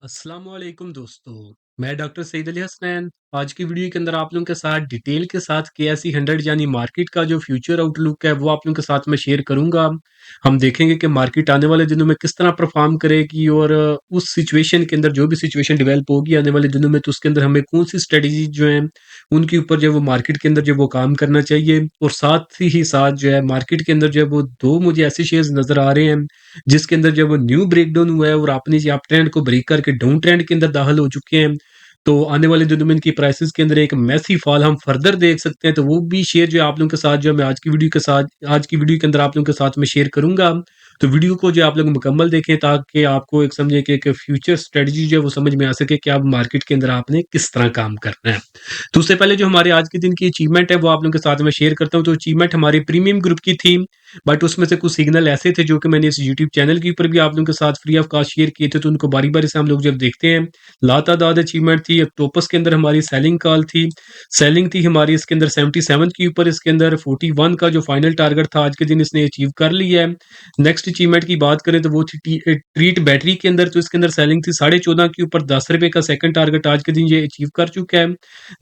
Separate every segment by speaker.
Speaker 1: अस्सलाम वालेकुम दोस्तों। मैं डॉक्टर सईद अली हसनैन। आज की वीडियो के अंदर आप लोगों के साथ डिटेल के साथ केएसई 100 यानी मार्केट का जो फ्यूचर आउटलुक है वो आप लोगों के साथ मैं शेयर करूंगा। हम देखेंगे कि मार्केट आने वाले दिनों में किस तरह परफॉर्म करेगी और उस सिचुएशन के अंदर जो भी सिचुएशन डेवलप होगी आने वाले दिनों में तो उसके अंदर हमें कौन सी स्ट्रेटजी जो है उनके ऊपर जो है वो मार्केट के अंदर जो वो काम करना चाहिए। और साथ ही साथ जो है मार्केट के अंदर जो है वो दो मुझे ऐसे शेयर्स नजर आ रहे हैं जिसके अंदर जब वो न्यू ब्रेकडाउन हुआ है और आपने जी आप ट्रेंड को ब्रेक करके डाउन ट्रेंड के अंदर दाखिल हो चुके हैं, तो आने वाले दिनों में इनकी प्राइसेस के अंदर एक मैसिव फॉल हम फर्दर देख सकते हैं। तो वो भी शेयर जो है आप लोगों के साथ जो है मैं आज की वीडियो के अंदर आप लोगों के साथ मैं शेयर करूंगा। तो वीडियो को जो आप लोग मुकम्मल देखें ताकि आपको एक समझे कि एक फ्यूचर स्ट्रेटजी जो है वो समझ में आ सके कि आप मार्केट के अंदर आपने किस तरह काम करना है। तो उससे पहले जो हमारे आज के दिन की अचीवमेंट है वो आप लोगों के साथ में शेयर करता हूँ। तो अचीवमेंट हमारी प्रीमियम ग्रुप की थी, बट उसमें से कुछ सिग्नल ऐसे थे जो कि मैंने इस यूट्यूब चैनल के ऊपर भी आप लोगों के साथ फ्री ऑफ कास्ट शेयर किए थे, तो उनको बारी बारी से हम लोग जब देखते हैं लातादाद अचीवमेंट थी। ऑक्टोपस के अंदर हमारी सेलिंग कॉल थी, सेलिंग थी हमारी इसके अंदर 77 के ऊपर, इसके अंदर 41 का जो फाइनल टारगेट था आज के दिन इसने अचीव कर लिया है। नेक्स्ट अचीवमेंट की बात करें तो वो थी ट्रीट बैटरी के अंदर, तो इसके अंदर सेलिंग थी 14.5 के ऊपर, 10 रुपए का सेकंड टारगेट आज के दिन ये अचीव कर चुका है।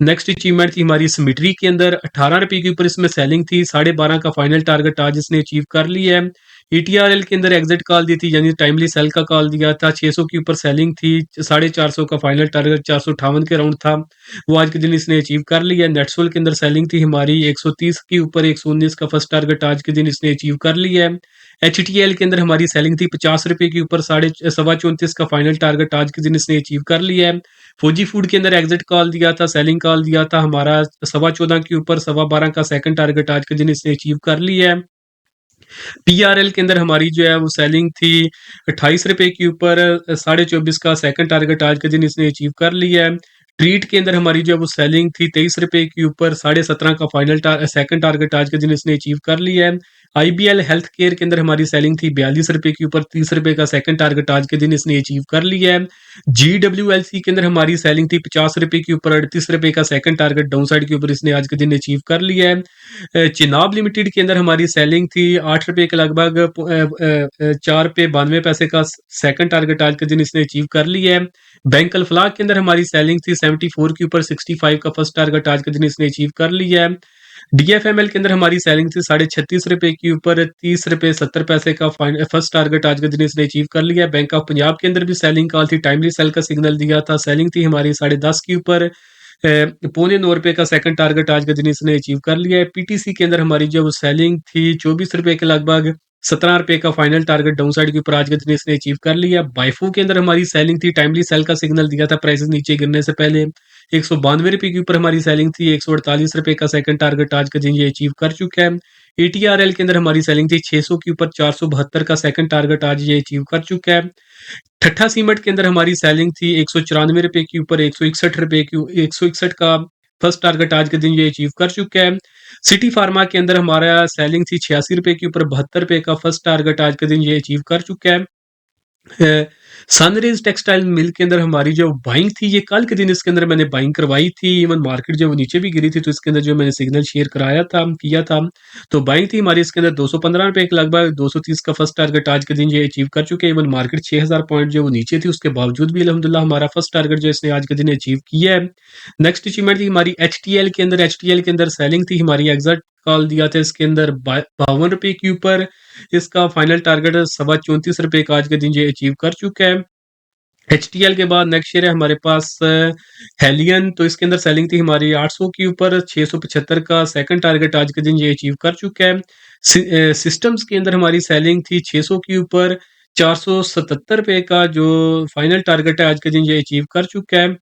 Speaker 1: नेक्स्ट अचीवमेंट थी हमारी सिमिट्री के अंदर 18 रुपए के ऊपर, इसमें सेलिंग थी 12.5 का फाइनल टारगेट आज इसने अचीव कर लिया है। ईटीआरएल के अंदर एग्जिट कॉल दी थी यानी टाइमली सेल का कॉल दिया था, 600 के ऊपर सेलिंग थी, 450 का फाइनल टारगेट 458 के राउंड था, वो आज के दिन इसने अचीव कर लिया। नेटसोल के अंदर सेलिंग थी हमारी 130 के ऊपर, 119 का फर्स्ट टारगेट आज के दिन इसने अचीव कर लिया है। एचटीएल के अंदर हमारी सेलिंग थी 50 रुपए के ऊपर, साढ़े सवा 34 का फाइनल टारगेट आज के दिन इसने अचीव कर लिया है। फौजी फूड के अंदर एग्जिट कॉल दिया था, सेलिंग कॉल दिया था हमारा 14.25 के ऊपर, 12.25 का सेकंड टारगेट आज के दिन इसने अचीव कर लिया है। पीआरएल के अंदर हमारी जो है वो सेलिंग थी 28 रुपए के ऊपर, 24.5 का सेकंड टारगेट आज के दिन इसने अचीव कर लिया है। ट्रीट के अंदर हमारी जो है वो सेलिंग थी 23 रुपए के ऊपर, 17.5 का फाइनल सेकंड टारगेट आज के दिन इसने अचीव कर लिया है। आईबीएल हेल्थ केयर के अंदर हमारी सेलिंग थी 42 रुपए के ऊपर, 30 रुपए का सेकंड टारगेट आज के दिन इसने अचीव कर लिया है। जीडब्ल्यूएलसी के अंदर हमारी सेलिंग थी 50 रुपए के ऊपर, 38 रुपए का सेकंड टारगेट डाउन साइड के ऊपर इसने आज के दिन अचीव कर लिया है। चिनाब लिमिटेड के अंदर हमारी सेलिंग थी 8 रुपए के लगभग, 4 रुपए 92 पैसे का सेकंड टारगेट आज के दिन इसने अचीव कर लिया है। बैंक अल्फलाक के अंदर हमारी सेलिंग थी 74 के ऊपर, 65 का फर्स्ट टारगेट आज के दिन इसने अचीव कर लिया है। डीएफएमएल के अंदर हमारी सेलिंग थी 36.5 रुपए के ऊपर, 30 रुपए 70 पैसे का फर्स्ट टारगेट आज के दिन इसने अचीव कर लिया है। बैंक ऑफ पंजाब के अंदर भी सेलिंग कॉल थी, टाइमली सेल का सिग्नल दिया था, सेलिंग थी हमारी 10.5 के ऊपर, 9.25 रुपए का सेकंड टारगेट आज के दिन इसने अचीव कर लिया है। पीटीसी के अंदर हमारी जो सेलिंग थी 24 रुपए के लगभग, 17 रुपए का फाइनल टारगेट डाउन साइड के ऊपर आज के दिन इसने अचीव कर लिया। बाइफो के अंदर हमारी सेलिंग थी, टाइमली सेल का सिग्नल दिया था प्राइसेस नीचे गिरने से पहले, 192 रुपए के ऊपर हमारी सेलिंग थी, 148 रुपए का सेकंड टारगेट आज के दिन ये अचीव कर चुका है। एटीआरएल के अंदर हमारी सेलिंग थी 600 के ऊपर, 472 का सेकंड टारगेट आज ये अचीव कर चुका है। ठट्ठा सीमेंट के अंदर हमारी सेलिंग थी 194 रुपए के ऊपर, 161 का फर्स्ट टारगेट आज के दिन ये अचीव कर चुका है। सिटी फार्मा के अंदर हमारा सेलिंग थी 86 रुपए के ऊपर, 72 रुपए का फर्स्ट टारगेट आज के दिन ये अचीव कर चुका है। सनराइज टेक्सटाइल मिल के अंदर हमारी जो बाइंग थी ये कल के दिन इसके अंदर मैंने बाइंग करवाई थी, इवन मार्केट जो वो नीचे भी गिरी थी तो इसके अंदर जो मैंने सिग्नल शेयर कराया था किया था, तो बाइंग थी हमारी इसके अंदर 215 रुपए के लगभग, 230 का फर्स्ट टारगेट आज के दिन ये अचीव कर चुके हैं। इवन मार्केट 6000 पॉइंट जो वो नीचे थी उसके बावजूद भी अल्हम्दुलिल्लाह हमारा फर्स्ट टारगेट जो इसने आज के दिन अचीव किया है। नेक्स्ट अचीवमेंट थी हमारी एचटीएल के अंदर, एचटीएल के अंदर सेलिंग थी हमारी, एग्जैक्ट कॉल दिया था इसके अंदर 52 रुपए के ऊपर, इसका फाइनल टारगेट 34.25 रुपए का आज के दिन ये अचीव कर चुका है। एचटीएल के बाद नेक्स्ट शेयर है हमारे पास हेलियन, तो इसके अंदर सेलिंग थी हमारी 800 के ऊपर, 675 का सेकंड टारगेट आज के दिन ये अचीव कर चुका है। सिस्टम्स के अंदर हमारी सेलिंग थी 600 के ऊपर, 477 रुपए का जो फाइनल टारगेट है आज के दिन ये अचीव कर चुका है।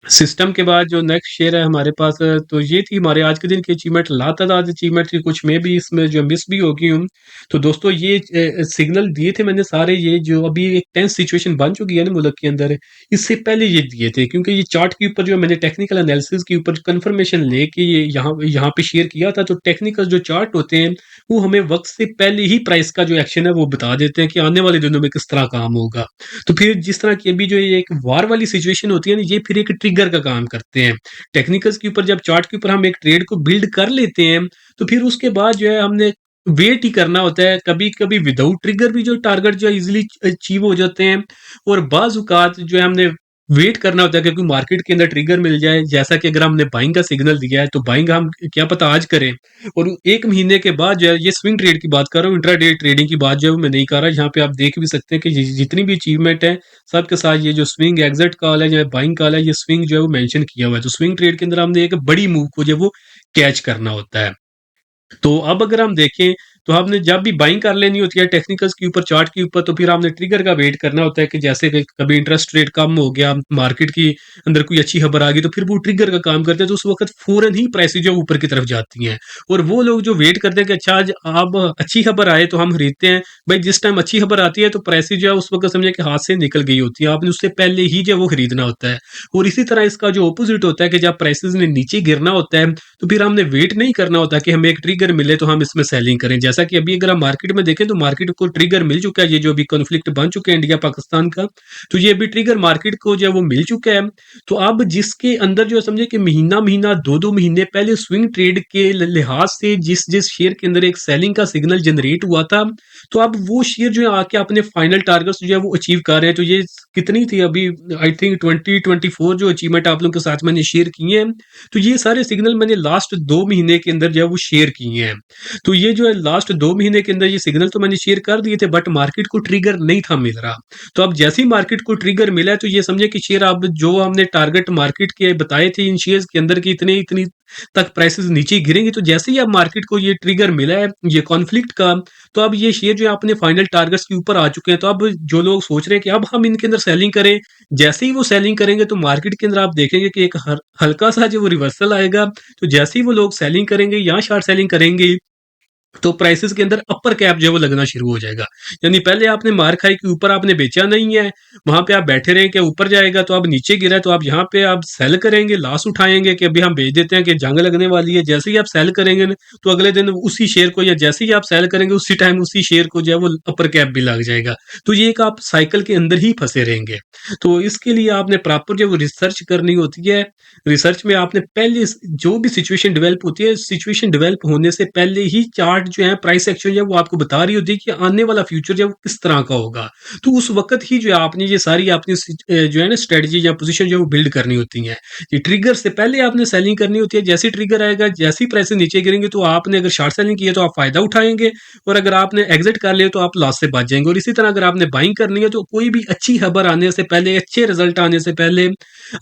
Speaker 1: सिस्टम के बाद जो नेक्स्ट शेयर है हमारे पास, तो ये थी हमारे आज के दिन की अचीवमेंट, लातादाद अचीवमेंट थी, कुछ में भी इसमें जो मिस भी हो गई हूँ। तो दोस्तों ये सिग्नल दिए थे मैंने सारे, ये जो अभी एक टेंस सिचुएशन बन चुकी है ना मुल्क के अंदर, इससे पहले ये दिए थे, क्योंकि ये चार्ट के ऊपर जो मैंने टेक्निकल एनालिसिस के ऊपर कंफर्मेशन लेके ये यहाँ यहाँ पे शेयर किया था। तो टेक्निकल जो चार्ट होते हैं वो हमें वक्त से पहले ही प्राइस का जो एक्शन है वो बता देते हैं कि आने वाले दिनों में किस तरह काम होगा। तो फिर जिस तरह की अभी जो ये एक वार वाली सिचुएशन होती है ना, ये फिर एक ट्रिगर का काम करते हैं। टेक्निकल्स के ऊपर जब चार्ट के ऊपर हम एक ट्रेड को बिल्ड कर लेते हैं तो फिर उसके बाद जो है हमने वेट ही करना होता है, कभी-कभी विदाउट ट्रिगर भी जो टारगेट जो है ईज़िली अचीव हो जाते हैं और बाज़-औक़ात जो है हमने वेट करना होता है क्योंकि मार्केट के अंदर ट्रिगर मिल जाए, जैसा कि अगर हमने बाइंग का सिग्नल दिया है, तो बाइंग हम क्या पता आज करें और 1 महीने के बाद जो है ये स्विंग ट्रेड की बात कर रहा हूँ, इंट्राडे ट्रेडिंग की बात जो है वो मैं नहीं कर रहा। यहाँ पे आप देख भी सकते हैं कि जितनी भी अचीवमेंट है, सबके साथ ये जो स्विंग एग्ज़िट कॉल है या बाइंग कॉल है, ये स्विंग जो है वो मेंशन किया हुआ है। तो स्विंग ट्रेड के अंदर हमने एक बड़ी मूव को जो है वो कैच करना होता है। तो अब अगर हम देखें, तो आपने जब भी बाइंग कर लेनी होती है टेक्निकल्स के ऊपर, चार्ट के ऊपर, तो फिर आपने ट्रिगर का वेट करना होता है कि जैसे कि कभी इंटरेस्ट रेट कम हो गया, मार्केट की अंदर कोई अच्छी खबर आ गई, तो फिर वो ट्रिगर का काम करते हैं, तो उस वक़्त फ़ौरन ही प्राइसेज़ जो ऊपर की तरफ जाती हैं। और वो लोग जो वेट करते हैं कि अच्छा आज अब अच्छी खबर आए तो हम खरीदते हैं। भाई जिस टाइम अच्छी खबर आती है तो प्राइसेज़ जो है उस वक़्त समझिए कि हाथ से निकल गई होती है। आपने उससे पहले ही जो है वो खरीदना होता है। और इसी तरह इसका जो अपोज़िट होता है कि जब प्राइसेज़ ने नीचे गिरना होता है, तो फिर हमने वेट नहीं करना होता कि हमें एक ट्रिगर मिले तो हम इसमें सेलिंग करें। जैसा कि अभी अगर हम मार्केट में देखें तो मार्केट को ट्रिगर मिल चुका है, ये जो अभी कॉन्फ्लिक्ट बन चुके हैं इंडिया पाकिस्तान का, तो ये अभी ट्रिगर मार्केट को जो है वो मिल चुका है। तो अब जिसके अंदर जो है समझिए कि महीना-महीना 2-2 महीने पहले स्विंग ट्रेड के लिहाज से जिस शेयर के अंदर एक सेलिंग का सिग्नल जनरेट हुआ था, तो अब वो शेयर जो है आके अपने फाइनल टारगेट्स जो है वो अचीव कर रहे हैं। तो ये कितनी थी अभी, आई थिंक 2024 जो अचीवमेंट आप लोगों के साथ मैंने शेयर किए हैं, तो ये सारे सिग्नल मैंने लास्ट 2 महीने के अंदर जो है वो शेयर किए हैं। तो ये जो है लास्ट 2 महीने के अंदर ये सिग्नल तो मैंने शेयर कर दिए थे, बट मार्केट को ट्रिगर नहीं था मिल रहा। तो अब जैसे ही मार्केट को ट्रिगर मिला है, तो ये समझिए कि शेयर अब जो हमने टारगेट मार्केट के बताए थे इन शेयर्स के अंदर कि इतनी तक प्राइसेस नीचे गिरेंगे, तो जैसे ही अब मार्केट को ये ट्रिगर मिला है ये कॉन्फ्लिक्ट का, तो अब ये शेयर जो है अपने फाइनल टारगेट्स के ऊपर आ चुके हैं। तो अब जो लोग सोच रहे हैं कि अब हम इनके अंदर सेलिंग करें, जैसे ही वो सेलिंग करेंगे तो मार्केट के अंदर आप देखेंगे कि एक हल्का सा जो वो रिवर्सल आएगा। तो जैसे ही वो लोग सेलिंग करेंगे या शॉर्ट सेलिंग करेंगे, तो प्राइसेस के अंदर अपर कैप जो है वो लगना शुरू हो जाएगा। यानी पहले आपने मार खाई कि ऊपर आपने बेचा नहीं है, वहाँ पे आप बैठे रहे कि ऊपर जाएगा, तो अब नीचे गिरा है तो आप यहाँ पे आप सेल करेंगे, लॉस उठाएँगे कि अभी हम बेच देते हैं कि जंग लगने वाली है। जैसे ही आप सेल करेंगे न, तो अगले दिन उसी शेयर को या जैसे ही आप सेल करेंगे उसी टाइम उसी शेयर को जो है वो अपर कैप भी लग जाएगा। तो ये एक आप साइकिल के अंदर ही फँसे रहेंगे। तो इसके लिए आपने प्रॉपर जो वो रिसर्च करनी होती है। रिसर्च में आपने पहले जो भी सिचुएशन डेवलप होती है, सिचुएशन डेवलप होने से पहले ही चार्ट जो है, प्राइस एक्शन जो है वो आपको बता रही होती है कि आने वाला फ्यूचर जो है वो किस तरह का होगा। तो उस वक़्त ही जो है आपने ये सारी अपनी जो है ना स्ट्रेटजी या पोज़ीशन जो है वो बिल्ड करनी होती हैं। ये ट्रिगर से पहले आपने सेलिंग करनी होती है, जैसे ही ट्रिगर आएगा, जैसे ही प्राइसेज़ नीचे गिरेंगे, तो आपने अगर शॉर्ट सेलिंग की है तो आप फ़ायदा उठाएँगे और अगर आपने एग्ज़िट कर लिया तो आप लॉस से बच जाएँगे। और इसी तरह अगर आपने बाइंग करनी है तो कोई भी अच्छी खबर आने से पहले, अच्छे रिज़ल्ट आने से पहले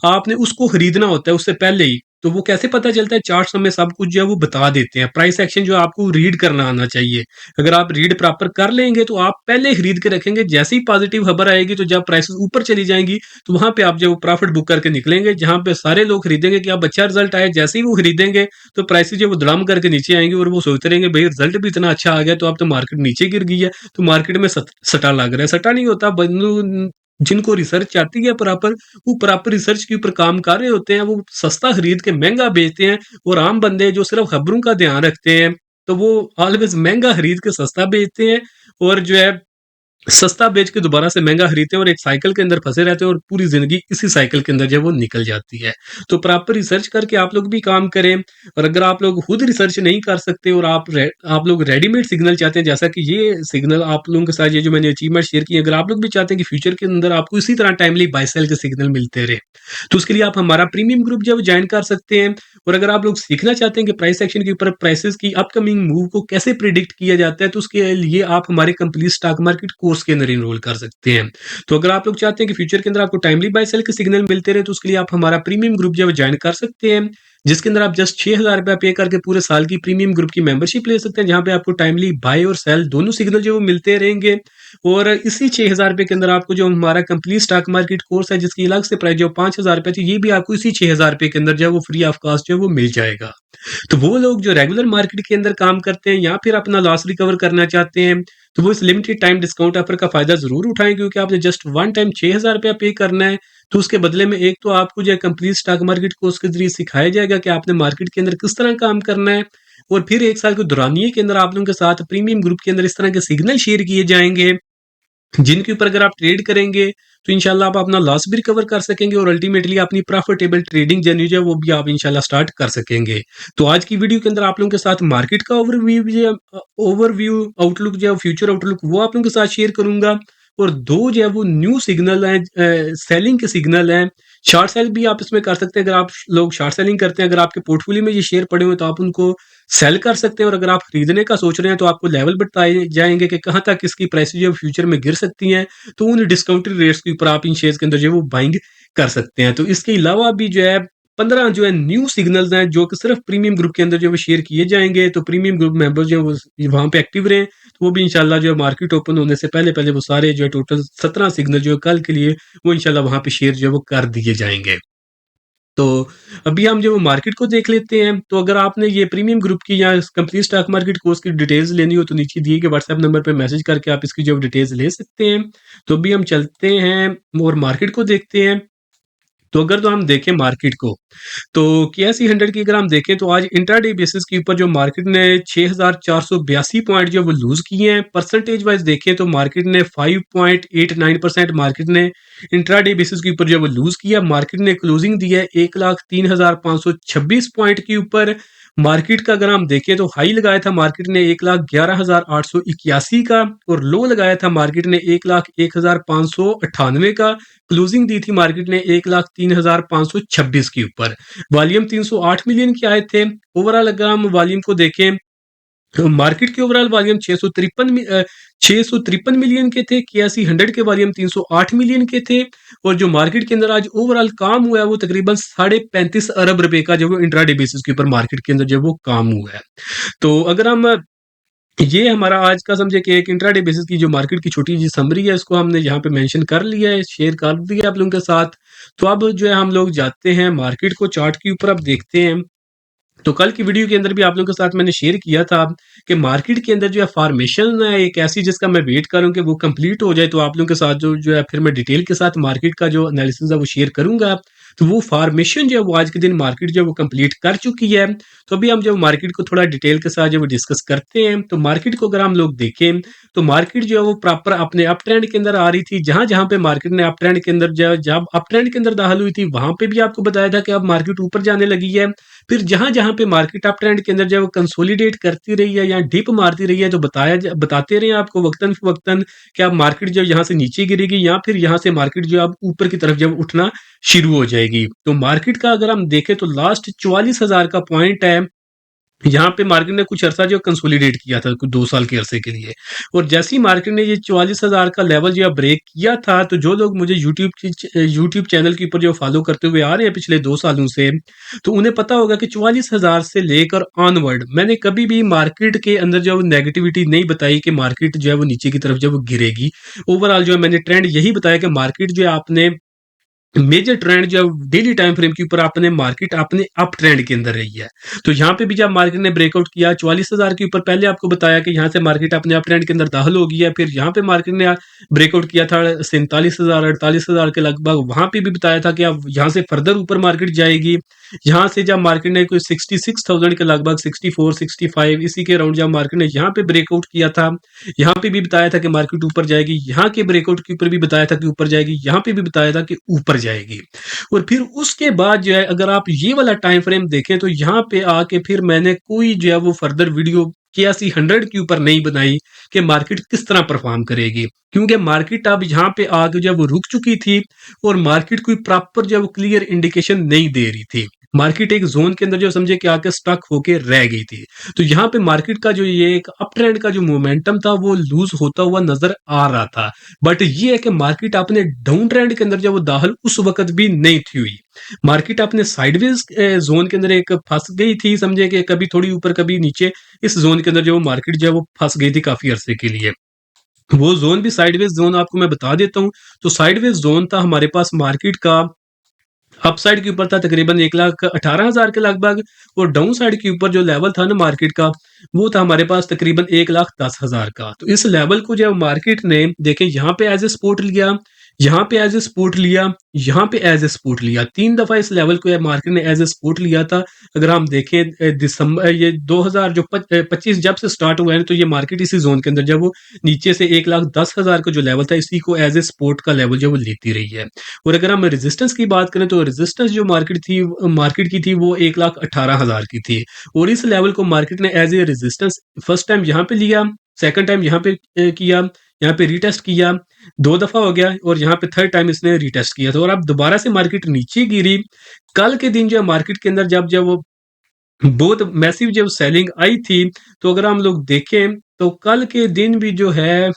Speaker 1: आपने उसको खरीदना होता है उससे पहले ही। तो वो कैसे पता चलता है? चार्ट्स हमें सब कुछ जो है वो बता देते हैं। प्राइस एक्शन जो है आपको रीड करना आना चाहिए। अगर आप रीड प्रॉपर कर लेंगे तो आप पहले खरीद के रखेंगे। जैसे ही पॉजिटिव खबर आएगी तो जब प्राइसेज़ ऊपर चली जाएँगी, तो वहाँ पे आप जो प्रॉफिट बुक करके निकलेंगे, जहाँ पे सारे लोग खरीदेंगे कि अब अच्छा रिज़ल्ट आया। जैसे ही वो खरीदेंगे तो प्राइसेज़ जो है वो धड़ाम करके नीचे आएँगी और वो सोचते रहेंगे भई रिज़ल्ट भी इतना अच्छा आ गया, तो अब तो मार्केट नीचे गिर गई है, तो मार्केट में सट्टा लग रहा है। सट्टा नहीं होता, बंदू जिनको रिसर्च आती है प्रॉपर, वो प्रॉपर रिसर्च के ऊपर काम कर रहे होते हैं, वो सस्ता खरीद के महँगा बेचते हैं। और आम बंदे जो सिर्फ़ खबरों का ध्यान रखते हैं, तो वो ऑलवेज़ महँगा खरीद के सस्ता बेचते हैं और जो है सस्ता बेच के दोबारा से महँगा खरीदते हैं और एक साइकिल के अंदर फँसे रहते हैं और पूरी ज़िंदगी इसी साइकिल के अंदर जो है वो निकल जाती है। तो प्रॉपर रिसर्च करके आप लोग भी काम करें। और अगर आप लोग खुद रिसर्च नहीं कर सकते और आप लोग रेडीमेड सिग्नल चाहते हैं, जैसा कि ये सिग्नल आप लोगों के साथ ये जो मैंने अचीवमेंट शेयर की है, अगर आप लोग भी चाहते हैं कि फ्यूचर के अंदर आपको इसी तरह टाइमली बाय सेल के सिग्नल मिलते रहे, तो उसके लिए आप हमारा प्रीमियम ग्रुप जो है वो जॉइन कर सकते हैं। और अगर आप लोग सीखना चाहते हैं कि प्राइस एक्शन के ऊपर प्राइसेस की अपकमिंग मूव को कैसे प्रिडिक्ट किया जाता है, तो उसके लिए आप हमारे कंप्लीट स्टॉक मार्केट कोर्स के अंदर एनरोल कर सकते हैं। तो अगर आप लोग चाहते हैं कि फ्यूचर के अंदर आपको टाइमली बाय सेल के सिग्नल मिलते रहे, तो उसके लिए आप हमारा प्रीमियम ग्रुप जो है ज्वाइन कर सकते हैं, जिसके अंदर आप जस्ट 6,000 रुपया पे करके पूरे साल की प्रीमियम ग्रुप की मेंबरशिप ले सकते हैं, जहां पे आपको टाइमली बाय और सेल दोनों सिग्नल जो वो मिलते रहेंगे। और इसी 6,000 रुपये के अंदर आपको जो हमारा कंप्लीट स्टॉक मार्केट कोर्स है, जिसकी अलग से प्राइस जो 5,000 रुपये थी, ये भी आपको इसी 6,000 रुपये के अंदर जो है वो फ्री ऑफ कॉस्ट जो है वो मिल जाएगा। तो वो लोग जो रेगुलर मार्केट के अंदर काम करते हैं या फिर अपना लॉस रिकवर करना चाहते हैं, तो वो इस लिमिटेड टाइम डिस्काउंट ऑफर का फ़ायदा ज़रूर उठाएँ, क्योंकि आपने जस्ट वन टाइम 6,000 रुपया पे करना है। तो उसके बदले में एक तो आपको जो है कंप्लीट स्टॉक मार्केट कोर्स के ज़रिए सिखाया जाएगा कि आपने मार्केट के अंदर किस तरह काम करना है। और फिर 1 साल के दौरानिए के अंदर आप लोगों के साथ प्रीमियम ग्रुप के अंदर इस तरह के सिग्नल शेयर किए जाएँगे जिनके ऊपर अगर आप ट्रेड करेंगे तो इंशाल्लाह आप अपना लॉस भी रिकवर कर सकेंगे और अल्टीमेटली अपनी प्रॉफिटेबल ट्रेडिंग जर्नी जो है वो भी आप इंशाल्लाह स्टार्ट कर सकेंगे। तो आज की वीडियो के अंदर आप लोगों के साथ मार्केट का ओवरव्यू आउटलुक जो है फ्यूचर आउटलुक वो आप लोगों के साथ शेयर करूंगा और दो जो है वो न्यू सिग्नल हैं, सेलिंग के सिग्नल हैं। शॉर्ट सेल भी आप इसमें कर सकते हैं, अगर आप लोग शॉर्ट सेलिंग करते हैं, अगर आपके पोर्टफोलियो में ये शेयर पड़े हुए हैं तो आप उनको सेल कर सकते हैं और अगर आप खरीदने का सोच रहे हैं तो आपको लेवल बताए जाएंगे कि कहाँ तक इसकी प्राइस जो है फ्यूचर में गिर सकती हैं, तो उन डिस्काउंटेड रेट्स के ऊपर आप इन शेयर्स के अंदर जो है वो बाइंग कर सकते हैं। तो इसके अलावा भी जो है 15 जो है न्यू सिग्नल्स हैं जो कि सिर्फ प्रीमियम ग्रुप के अंदर जो है वो शेयर किए जाएंगे। तो प्रीमियम ग्रुप मेंबर जो है वो वहां पे एक्टिव रहें, तो वो भी इंशाल्लाह जो है मार्केट ओपन होने से पहले पहले वो सारे जो है टोटल 17 सिग्नल जो है कल के लिए वो इंशाल्लाह वहां पे शेयर जो है वो कर दिए जाएंगे। तो अभी हम जो मार्केट को देख लेते हैं। तो अगर आपने ये प्रीमियम ग्रुप की या कंप्लीट स्टॉक मार्केट कोर्स की डिटेल्स लेनी हो तो नीचे दिए गए व्हाट्सएप नंबर पे मैसेज करके आप इसकी जो डिटेल्स ले सकते हैं। तो अभी हम चलते हैं और मार्केट को देखते हैं। तो अगर तो हम देखें मार्केट को, तो केएसई 100 की अगर हम देखें तो आज इंट्राडे बेसिस के ऊपर जो मार्केट ने 6482 पॉइंट जो वो लूज किए हैं। परसेंटेज वाइज देखें तो मार्केट ने 5.89% मार्केट ने इंट्राडे बेसिस के ऊपर जो वो लूज किया। मार्केट ने क्लोजिंग दी है 1,03,526 पॉइंट के ऊपर। मार्केट का अगर हम देखें तो हाई लगाया था मार्केट ने 1,11,881 का और लो लगाया था मार्केट ने 1,01,598 का। क्लोजिंग दी थी मार्केट ने 1,03,526 के ऊपर। वॉल्यूम 308 मिलियन के आए थे। ओवरऑल अगर हम वॉल्यूम को देखें तो मार्केट के ओवरऑल वॉल्यूम 653 मिलियन के थे। केएसई 100 के वॉल्यूम 308 मिलियन के थे और जो मार्केट के अंदर आज ओवरऑल काम हुआ है वो तकरीबन 35.5 अरब रुपए का जो वो इंट्राडे बेसिस के ऊपर मार्केट के अंदर जो वो काम हुआ है। तो अगर हम ये हमारा आज का समझे कि एक इंट्राडे बेसिस की जो मार्केट की छोटी सी समरी है इसको हमने यहाँ पे मेंशन कर लिया है, शेयर कर दिया आप लोगों के साथ। तो अब जो है हम लोग जाते हैं मार्केट को चार्ट के ऊपर, अब देखते हैं। तो कल की वीडियो के अंदर भी आप लोगों के साथ मैंने शेयर किया था कि मार्केट के अंदर जो है फॉर्मेशन है एक ऐसी जिसका मैं वेट करूं कि वो कंप्लीट हो जाए, तो आप लोगों के साथ जो है फिर मैं डिटेल के साथ मार्केट का जो एनालिसिस है वो शेयर करूंगा। तो वो फॉर्मेशन जो है वो आज के दिन मार्केट जो है वो कंप्लीट कर चुकी है। तो अभी हम जो मार्केट को थोड़ा डिटेल के साथ जो वो डिस्कस करते हैं। तो मार्केट को अगर हम लोग देखें तो मार्केट जो है वो प्रॉपर अपने अप ट्रेंड के अंदर आ रही थी। जहां जहां पे मार्केट ने अप ट्रेंड के अंदर जब अप ट्रेंड के अंदर दाखिल हुई थी वहां पे भी आपको बताया था कि अब मार्केट ऊपर जाने लगी है। फिर जहां जहां पे मार्केट अप ट्रेंड के अंदर जो है वो कंसोलिडेट करती रही है या डिप मारती रही है तो बताते रहे आपको वक्तन फवक्तन कि अब मार्केट जो यहाँ से नीचे गिरेगी या फिर यहाँ से मार्केट जो अब ऊपर की तरफ जब उठना शुरू हो जाएगी। तो मार्केट का अगर हम देखें तो लास्ट 44,000 का पॉइंट है, यहाँ पे मार्केट ने कुछ अर्सा जो कंसोलिडेट किया था कुछ 2 साल के अरसे के लिए। और जैसे ही मार्केट ने ये 44,000 का लेवल जो है ब्रेक किया था, तो जो लोग मुझे यूट्यूब चैनल के ऊपर जो फॉलो करते हुए आ रहे हैं पिछले 2 सालों से, तो उन्हें पता होगा कि 44,000 से लेकर ऑनवर्ड मैंने कभी भी मार्केट के अंदर जो है नेगेटिविटी नहीं बताई कि मार्केट जो है वो नीचे की तरफ जो है वो गिरेगी। ओवरऑल जो है मैंने ट्रेंड यही बताया कि मार्केट जो है आपने मेजर ट्रेंड जो डेली टाइम फ्रेम के ऊपर आपने मार्केट अपने अप ट्रेंड के अंदर रही है। तो यहाँ पे भी जब मार्केट ने ब्रेकआउट किया 44,000 के ऊपर, पहले आपको बताया कि यहाँ से मार्केट अपने अप ट्रेंड के अंदर दाखिल हो गई है। फिर यहाँ पे मार्केट ने ब्रेकआउट किया था 47,000 48,000 के लगभग, वहां पे भी बताया था कि अब यहाँ से फर्दर ऊपर मार्केट जाएगी। यहाँ से जब मार्केट ने कोई 66,000 के लगभग 64 65 इसी के अराउंड जब मार्केट ने यहाँ पे ब्रेकआउट किया था, यहाँ पे भी बताया था कि मार्केट ऊपर जाएगी। यहाँ के ब्रेकआउट के ऊपर भी बताया था कि ऊपर जाएगी, यहाँ पे भी बताया था कि ऊपर जाएगी। और फिर उसके बाद जो है अगर आप ये वाला टाइम फ्रेम देखें तो यहाँ पे आके फिर मैंने कोई जो है वो फर्दर वीडियो केएसई 100 के ऊपर नहीं बनाई कि मार्केट किस तरह परफॉर्म करेगी, क्योंकि मार्केट अब यहाँ पे आके जो है वो रुक चुकी थी और मार्केट कोई प्रॉपर जो है वो क्लियर इंडिकेशन नहीं दे रही थी। मार्केट एक जोन के अंदर जो समझे कि आके स्टक होके रह गई थी। तो यहाँ पे मार्केट का जो ये एक अप ट्रेंड का जो मोमेंटम था वो लूज होता हुआ नजर आ रहा था। बट ये है कि मार्केट अपने डाउन ट्रेंड के अंदर जब वो दाखिल उस वक्त भी नहीं थी हुई। मार्केट अपने साइडवेज जोन के अंदर एक फंस गई थी, समझे कि कभी थोड़ी ऊपर कभी नीचे, इस जोन के अंदर जो मार्केट जो है वो फंस गई थी काफी अरसे के लिए। वो जोन भी साइडवेज जोन आपको मैं बता देता हूँ। तो साइडवेज जोन था हमारे पास मार्केट का, अपसाइड के ऊपर था तकरीबन 1,18,000 के लगभग और डाउन साइड के ऊपर जो लेवल था ना मार्केट का वो था हमारे पास तकरीबन 1,10,000 का। तो इस लेवल को जब मार्केट ने देखे यहाँ पे एज ए सपोर्ट लिया, यहाँ पे एज ए सपोर्ट लिया, यहाँ पे एज ए सपोर्ट लिया, 3 दफा इस लेवल को मार्केट ने एज ए सपोर्ट लिया था। अगर हम देखें दिसंबर ये 2000 जो 25 जब से स्टार्ट हुआ है तो ये मार्केट इसी जोन के अंदर जब वो नीचे से 1,10,000 का जो लेवल था इसी को एज ए सपोर्ट का लेवल जो वो लेती रही है। और अगर हम रेजिस्टेंस की बात करें तो रेजिस्टेंस जो मार्केट की थी वो 1,18,000 की थी। और इस लेवल को मार्केट ने as a resistance first time यहाँ पे लिया, सेकंड टाइम यहाँ पे किया, यहाँ पे रीटेस्ट किया, 2 दफा हो गया और यहाँ पे थर्ड टाइम इसने रीटेस्ट किया था और अब दोबारा से मार्केट नीचे गिरी। कल के दिन जो है मार्केट के अंदर जब वो बहुत मैसिव जब सेलिंग आई थी, तो अगर हम लोग देखें तो कल के दिन भी जो है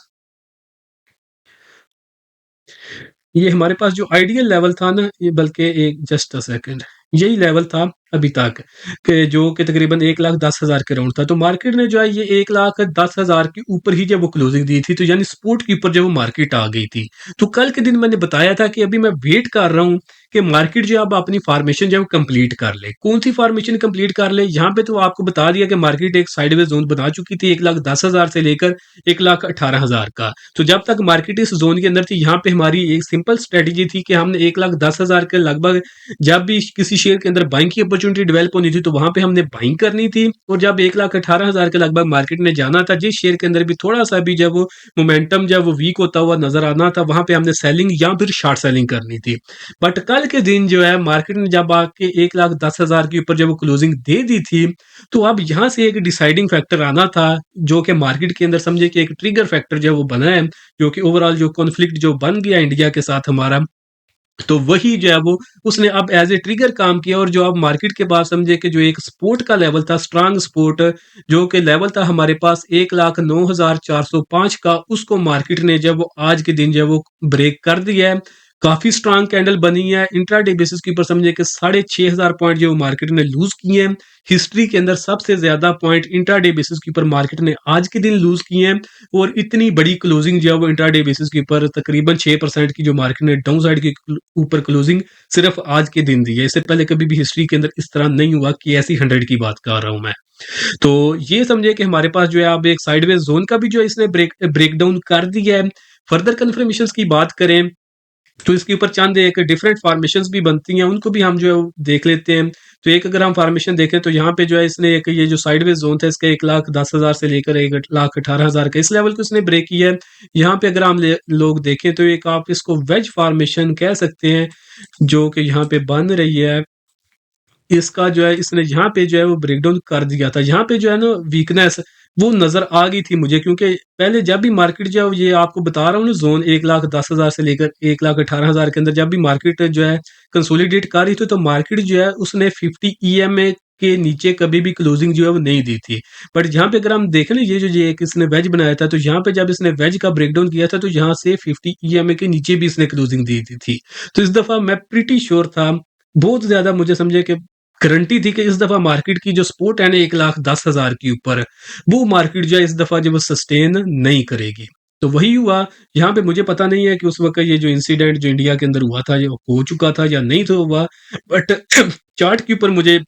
Speaker 1: ये हमारे पास जो आइडियल लेवल था ना, ये बल्कि एक जस्ट अ सेकंड, यही लेवल था अभी तक कि जो कि तकरीबन 1,10,000 के राउंड था। तो मार्केट ने जो है ये 1,10,000 के ऊपर ही जब वो क्लोजिंग दी थी, तो यानी सपोर्ट के ऊपर जब वो मार्केट आ गई थी। तो कल के दिन मैंने बताया था कि अभी मैं वेट कर रहा हूँ कि मार्केट जो अब अपनी फार्मेशन जो है कंप्लीट कर ले। कौन सी फार्मेशन कंप्लीट कर ले? यहाँ पे तो आपको बता दिया कि मार्केट एक साइडवेज जोन बना चुकी थी 1,10,000 से लेकर 1,18,000 का। तो जब तक मार्केट इस जोन के अंदर थी, यहाँ पे हमारी एक सिंपल स्ट्रेटेजी थी कि हमने 1,10,000 के लगभग जब भी किसी शेयर के अंदर बाइंग की अपॉर्चुनिटी डेवलप होनी थी तो वहां पे हमने बाइंग करनी थी। और जब 1,18,000 के लगभग मार्केट ने जाना था, जिस शेयर के अंदर भी थोड़ा सा भी जब वो मोमेंटम जब वो वीक होता हुआ नजर आना था, वहां पे हमने सेलिंग या फिर शॉर्ट सेलिंग करनी थी। बट कल के दिन जो है मार्केट ने जब आके 1,10,000 के ऊपर जब वो क्लोजिंग दे दी थी, तो अब यहाँ से एक डिसाइडिंग फैक्टर आना था जो कि मार्केट के अंदर समझे कि एक ट्रिगर फैक्टर जो है वो बना है, जो कि ओवरऑल जो कॉन्फ्लिक्ट जो बन गया इंडिया के साथ हमारा, तो वही जो है वो उसने अब एज ए ट्रिगर काम किया। और जो अब मार्केट के बाद समझे कि जो एक सपोर्ट का लेवल था, स्ट्रांग सपोर्ट जो कि लेवल था हमारे पास 1,09,405 का, उसको मार्केट ने जब वो आज के दिन जो है वो ब्रेक कर दिया है। काफी स्ट्रांग कैंडल बनी है। इंट्राडे बेसिस के ऊपर समझे कि 6,500 पॉइंट जो मार्केट ने लूज किए हैं। हिस्ट्री के अंदर सबसे ज्यादा पॉइंट इंट्राडे बेसिस के ऊपर मार्केट ने आज के दिन लूज किए हैं। और इतनी बड़ी क्लोजिंग जो है वो इंट्राडे बेसिस के ऊपर तकरीबन 6% की जो मार्केट ने डाउन साइड के ऊपर क्लोजिंग सिर्फ आज के दिन दी है। इससे पहले कभी भी हिस्ट्री के अंदर इस तरह नहीं हुआ कि ऐसी 100 की बात कर रहा हूं मैं। तो ये समझे कि हमारे पास जो है अब एक साइडवेज जोन का भी जो है इसने ब्रेकडाउन कर दिया है। फर्दर कन्फर्मेशन की बात करें तो इसके ऊपर चंद एक डिफरेंट फार्मेशंस भी बनती हैं, उनको भी हम जो है देख लेते हैं। तो एक अगर हम फार्मेशन देखें तो यहाँ पे जो है इसने एक ये जो साइडवेज जोन था इसका 1,10,000 से लेकर 1,18,000 का इस लेवल को इसने ब्रेक किया है। यहाँ पे अगर हम लोग देखें तो एक आप इसको वेज फार्मेशन कह सकते हैं जो कि यहाँ पे बन रही है। इसका जो है इसने यहाँ पे जो है वो ब्रेकडाउन कर दिया था। यहाँ पे जो है ना वीकनेस वो नजर आ गई थी मुझे, क्योंकि पहले जब भी मार्केट जो है ये आपको बता रहा हूँ ना जोन 1,10,000 से लेकर 1,18,000 के अंदर जब भी मार्केट जो है कंसोलिडेट कर रही थी, तो मार्केट जो है उसने 50 EMA के नीचे कभी भी क्लोजिंग जो है वो नहीं दी थी। बट यहाँ पे अगर हम देखें ना ये एक इसने वेज बनाया था, तो यहाँ पे जब इसने वेज का ब्रेकडाउन किया था तो यहाँ से 50 EMA के नीचे भी इसने क्लोजिंग दी थी। तो इस दफा मैं प्रीटी श्योर था, बहुत ज्यादा मुझे समझे कि गारंटी थी कि इस दफा मार्केट की जो सपोर्ट है ना 1,10,000 के ऊपर, वो मार्केट जो है इस दफा जो वो सस्टेन नहीं करेगी। तो वही हुआ। यहाँ पे मुझे पता नहीं है कि उस वक्त ये जो इंसिडेंट जो इंडिया के अंदर हुआ था ये हो चुका था या नहीं तो हुआ, बट चार्ट के ऊपर मुझे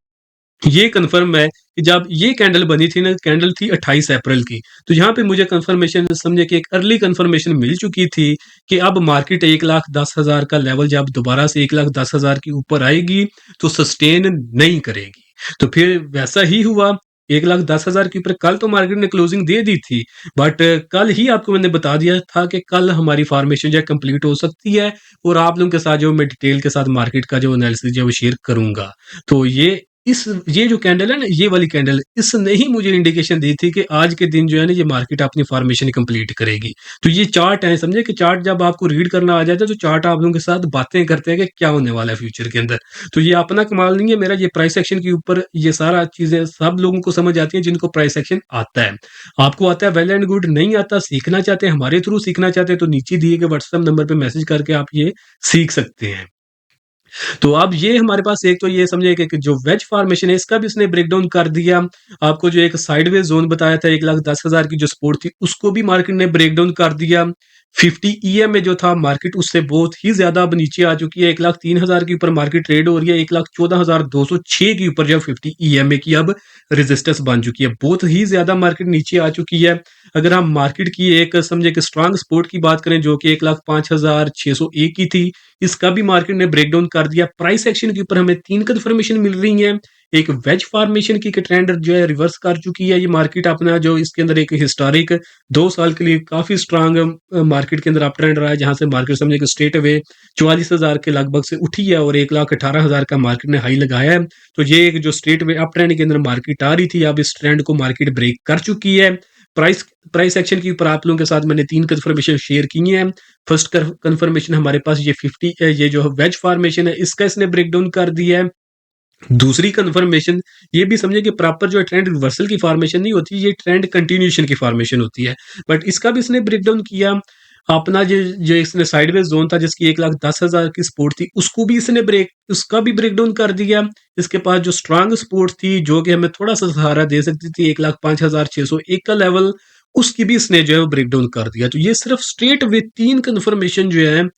Speaker 1: ये कंफर्म है कि जब ये कैंडल बनी थी ना, कैंडल थी 28 अप्रैल की, तो यहाँ पे मुझे कंफर्मेशन समझे कि एक अर्ली कंफर्मेशन मिल चुकी थी कि अब मार्केट 1,10,000 का लेवल जब दोबारा से 1,10,000 के ऊपर आएगी तो सस्टेन नहीं करेगी। तो फिर वैसा ही हुआ। 1,10,000 के ऊपर कल तो मार्केट ने क्लोजिंग दे दी थी, बट कल ही आपको मैंने बता दिया था कि कल हमारी फॉर्मेशन जो है कंप्लीट हो सकती है। और आप लोगों के साथ जो मैं डिटेल के साथ मार्केट का जो एनालिसिस जो है वो शेयर करूंगा। तो ये जो कैंडल है ना, ये वाली कैंडल, इसने ही मुझे इंडिकेशन दी थी कि आज के दिन जो है ना ये मार्केट अपनी फॉर्मेशन कंप्लीट करेगी। तो ये चार्ट है, समझे कि चार्ट जब आपको रीड करना आ जाता है तो चार्ट आप लोगों के साथ बातें करते हैं कि क्या होने वाला है फ्यूचर के अंदर। तो ये अपना कमाल नहीं है मेरा, ये प्राइस एक्शन के ऊपर ये सारा चीजें सब लोगों को समझ आती है जिनको प्राइस एक्शन आता है। आपको आता है वेल एंड गुड, नहीं आता सीखना चाहते हैं हमारे थ्रू सीखना चाहते हैं तो नीचे दिए गए व्हाट्सएप नंबर पे मैसेज करके आप ये सीख सकते हैं। तो अब ये हमारे पास एक तो ये समझिए कि जो वेज फॉर्मेशन है इसका भी इसने ब्रेकडाउन कर दिया। आपको जो एक साइडवेज जोन बताया था 1,10,000 की जो सपोर्ट थी उसको भी मार्केट ने ब्रेकडाउन कर दिया। 50 ईएमए जो था मार्केट उससे बहुत ही ज़्यादा अब नीचे आ चुकी है। 1,03,000 के ऊपर मार्केट ट्रेड हो रही है। 1,14,206 के ऊपर जो 50 ईएमए की अब रेजिस्टेंस बन चुकी है। बहुत ही ज़्यादा मार्केट नीचे आ चुकी है। अगर हम मार्केट की एक समझे कि स्ट्रांग सपोर्ट की बात करें जो कि 1,05,601 की थी, इसका भी मार्केट ने ब्रेकडाउन कर दिया। प्राइस एक्शन के ऊपर हमें 3 कन्फर्मेशन मिल रही हैं। एक वेज फॉर्मेशन की ट्रेंड जो है रिवर्स कर चुकी है ये मार्केट अपना, जो इसके अंदर एक हिस्टोरिक 2 साल के लिए काफ़ी स्ट्रांग मार्केट के अंदर अप ट्रेंड रहा है, जहाँ से मार्केट समझे कि स्ट्रेट अवे 44,000 के लगभग से उठी है और 1,18,000 का मार्केट ने हाई लगाया है। तो ये एक जो स्ट्रेट अवे अप ट्रेंड के अंदर मार्केट आ रही थी, अब इस ट्रेंड को मार्केट ब्रेक कर चुकी है। प्राइस प्राइस एक्शन के ऊपर आप लोगों के साथ मैंने 3 कन्फर्मेशन शेयर की हैं। फर्स्ट कन्फर्मेशन हमारे पास ये 50 ये जो वेज फॉर्मेशन है इसका इसने ब्रेकडाउन कर दिया है। दूसरी कन्फर्मेशन ये भी समझे कि प्रॉपर जो है ट्रेंड रिवर्सल की फॉर्मेशन नहीं होती, ये ट्रेंड कंटिन्यूएशन की फॉर्मेशन होती है। बट इसका भी इसने ब्रेकडाउन किया। अपना जो जो इसने साइडवेज जोन था जिसकी 1,10,000 की सपोर्ट थी, उसको भी इसने उसका भी ब्रेकडाउन कर दिया। इसके पास जो स्ट्रांग सपोर्ट थी जो कि हमें थोड़ा सा सहारा दे सकती थी 1,05,601 का लेवल, उसकी भी इसने जो है वो ब्रेकडाउन कर दिया। तो ये सिर्फ स्ट्रेट विद 3 कन्फर्मेशन जो है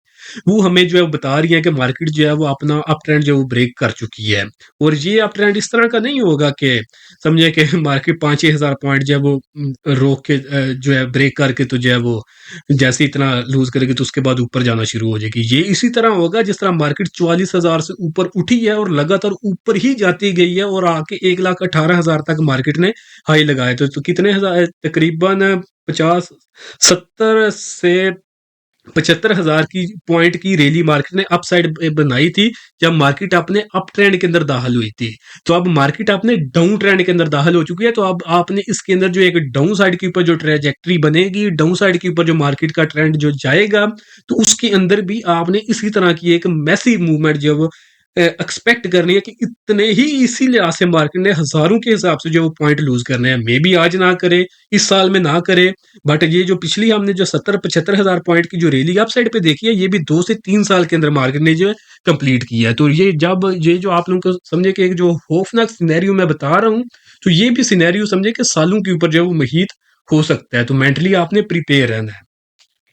Speaker 1: वो हमें जो है बता रही है कि मार्केट जो है वो अपना अप ट्रेंड जो है वो ब्रेक कर चुकी है। और ये अप ट्रेंड इस तरह का नहीं होगा कि समझे कि मार्केट 5-6 हज़ार पॉइंट जो है वो रोक के जो है ब्रेक करके तो जो है वो जैसे इतना लूज करेगी तो उसके बाद ऊपर जाना शुरू हो जाएगी। ये इसी तरह होगा जिस तरह मार्केट 44,000 से ऊपर उठी है और लगातार ऊपर ही जाती गई है और आके 1,18,000 तक मार्केट ने हाई लगाया। तो कितने हजार तकरीबन 50-70 से 75,000 की पॉइंट की रैली मार्केट ने अप साइड बनाई थी जब मार्केट अपने अप ट्रेंड के अंदर दाखिल हुई थी। तो अब मार्केट अपने डाउन ट्रेंड के अंदर दाखिल हो चुकी है। तो अब आपने इसके अंदर जो एक डाउन साइड के ऊपर जो ट्रेजेक्टरी बनेगी, डाउन साइड के ऊपर जो मार्केट का ट्रेंड जो जाएगा, तो उसके अंदर भी आपने इसी तरह की एक मैसिव मूवमेंट जो वो एक्सपेक्ट करनी है कि इतने ही इसी लिहाज से मार्केट ने हजारों के हिसाब से जो वो पॉइंट लूज करने हैं। मे बी आज ना करे, इस साल में ना करे, बट ये जो पिछली हमने जो 70-75 हज़ार पॉइंट की जो रैली अप साइड पे देखी है, ये भी 2 से 3 साल के अंदर मार्केट ने जो है कंप्लीट किया है। तो ये जो आप लोगों को समझे कि एक जो खौफनाक सिनेरियो मैं बता रहा हूँ, तो ये भी सिनेरियो समझे कि सालों के ऊपर जो है वो मुहित हो सकता है। तो मेंटली आपने प्रिपेयर रहना है।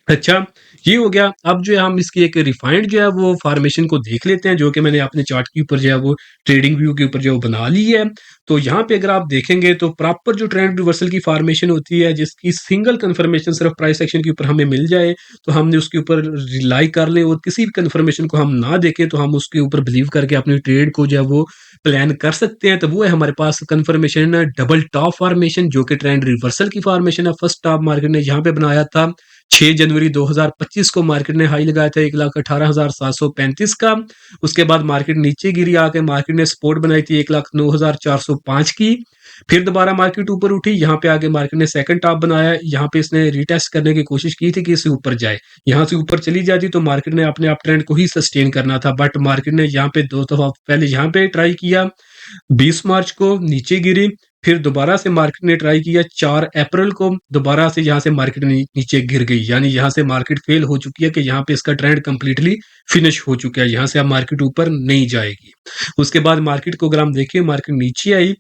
Speaker 1: अच्छा, ये हो गया। अब जो है हम इसकी एक रिफाइंड जो है वो फॉर्मेशन को देख लेते हैं, जो कि मैंने अपने चार्ट के ऊपर जो है वो ट्रेडिंग व्यू के ऊपर जो है वो बना ली है। तो यहाँ पे अगर आप देखेंगे तो प्रॉपर जो ट्रेंड रिवर्सल की फॉर्मेशन होती है जिसकी सिंगल कन्फर्मेशन सिर्फ प्राइस एक्शन के ऊपर हमें मिल जाए तो हमने उसके ऊपर रिलाई कर लें और किसी भी कन्फर्मेशन को हम ना देखें तो हम उसके ऊपर बिलीव करके अपनी ट्रेड को जो है वो प्लान कर सकते हैं। तो वो है हमारे पास कन्फर्मेशन डबल टॉप फॉर्मेशन, जो कि ट्रेंड रिवर्सल की फॉर्मेशन है। फर्स्ट टॉप मार्केट ने यहाँ पे बनाया था 6 जनवरी 2025 को मार्केट ने हाई लगाया था 1,18,735 का। उसके बाद मार्केट नीचे गिरी, आके मार्केट ने सपोर्ट बनाई थी 1,09,405 की। फिर दोबारा मार्केट ऊपर उठी, यहाँ पे आके मार्केट ने सेकंड टॉप बनाया। यहाँ पे इसने रीटेस्ट करने की कोशिश की थी कि इससे ऊपर जाए। यहाँ से ऊपर चली जाती तो मार्केट ने अपने अप ट्रेंड को ही सस्टेन करना था, बट मार्केट ने यहाँ पे 2 दफा पहले यहाँ पे ट्राई किया, 20 मार्च को नीचे गिरी, फिर दोबारा से मार्केट ने ट्राई किया 4 अप्रैल को, दोबारा से यहाँ से मार्केट नीचे गिर गई। यानी यहाँ से मार्केट फेल हो चुकी है कि यहाँ पे इसका ट्रेंड कंप्लीटली फिनिश हो चुका है, यहाँ से अब मार्केट ऊपर नहीं जाएगी। उसके बाद मार्केट को अगर हम देखें, मार्केट नीचे आई,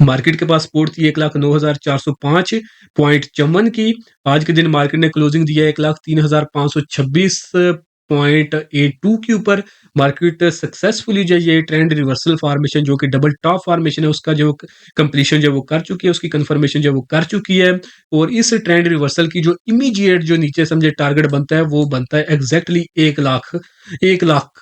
Speaker 1: मार्केट के पास सपोर्ट थी 1,09,405.54 की। आज के दिन मार्केट ने क्लोजिंग दिया 1,03,526.82 के ऊपर। मार्केट सक्सेसफुली जो ये ट्रेंड रिवर्सल फॉर्मेशन जो कि डबल टॉप फॉर्मेशन है उसका जो कंप्लीशन जो वो कर चुकी है, उसकी कंफर्मेशन जो वो कर चुकी है। और इस ट्रेंड रिवर्सल की जो इमीडिएट जो नीचे समझे टारगेट बनता है वो बनता है एग्जैक्टली 1 लाख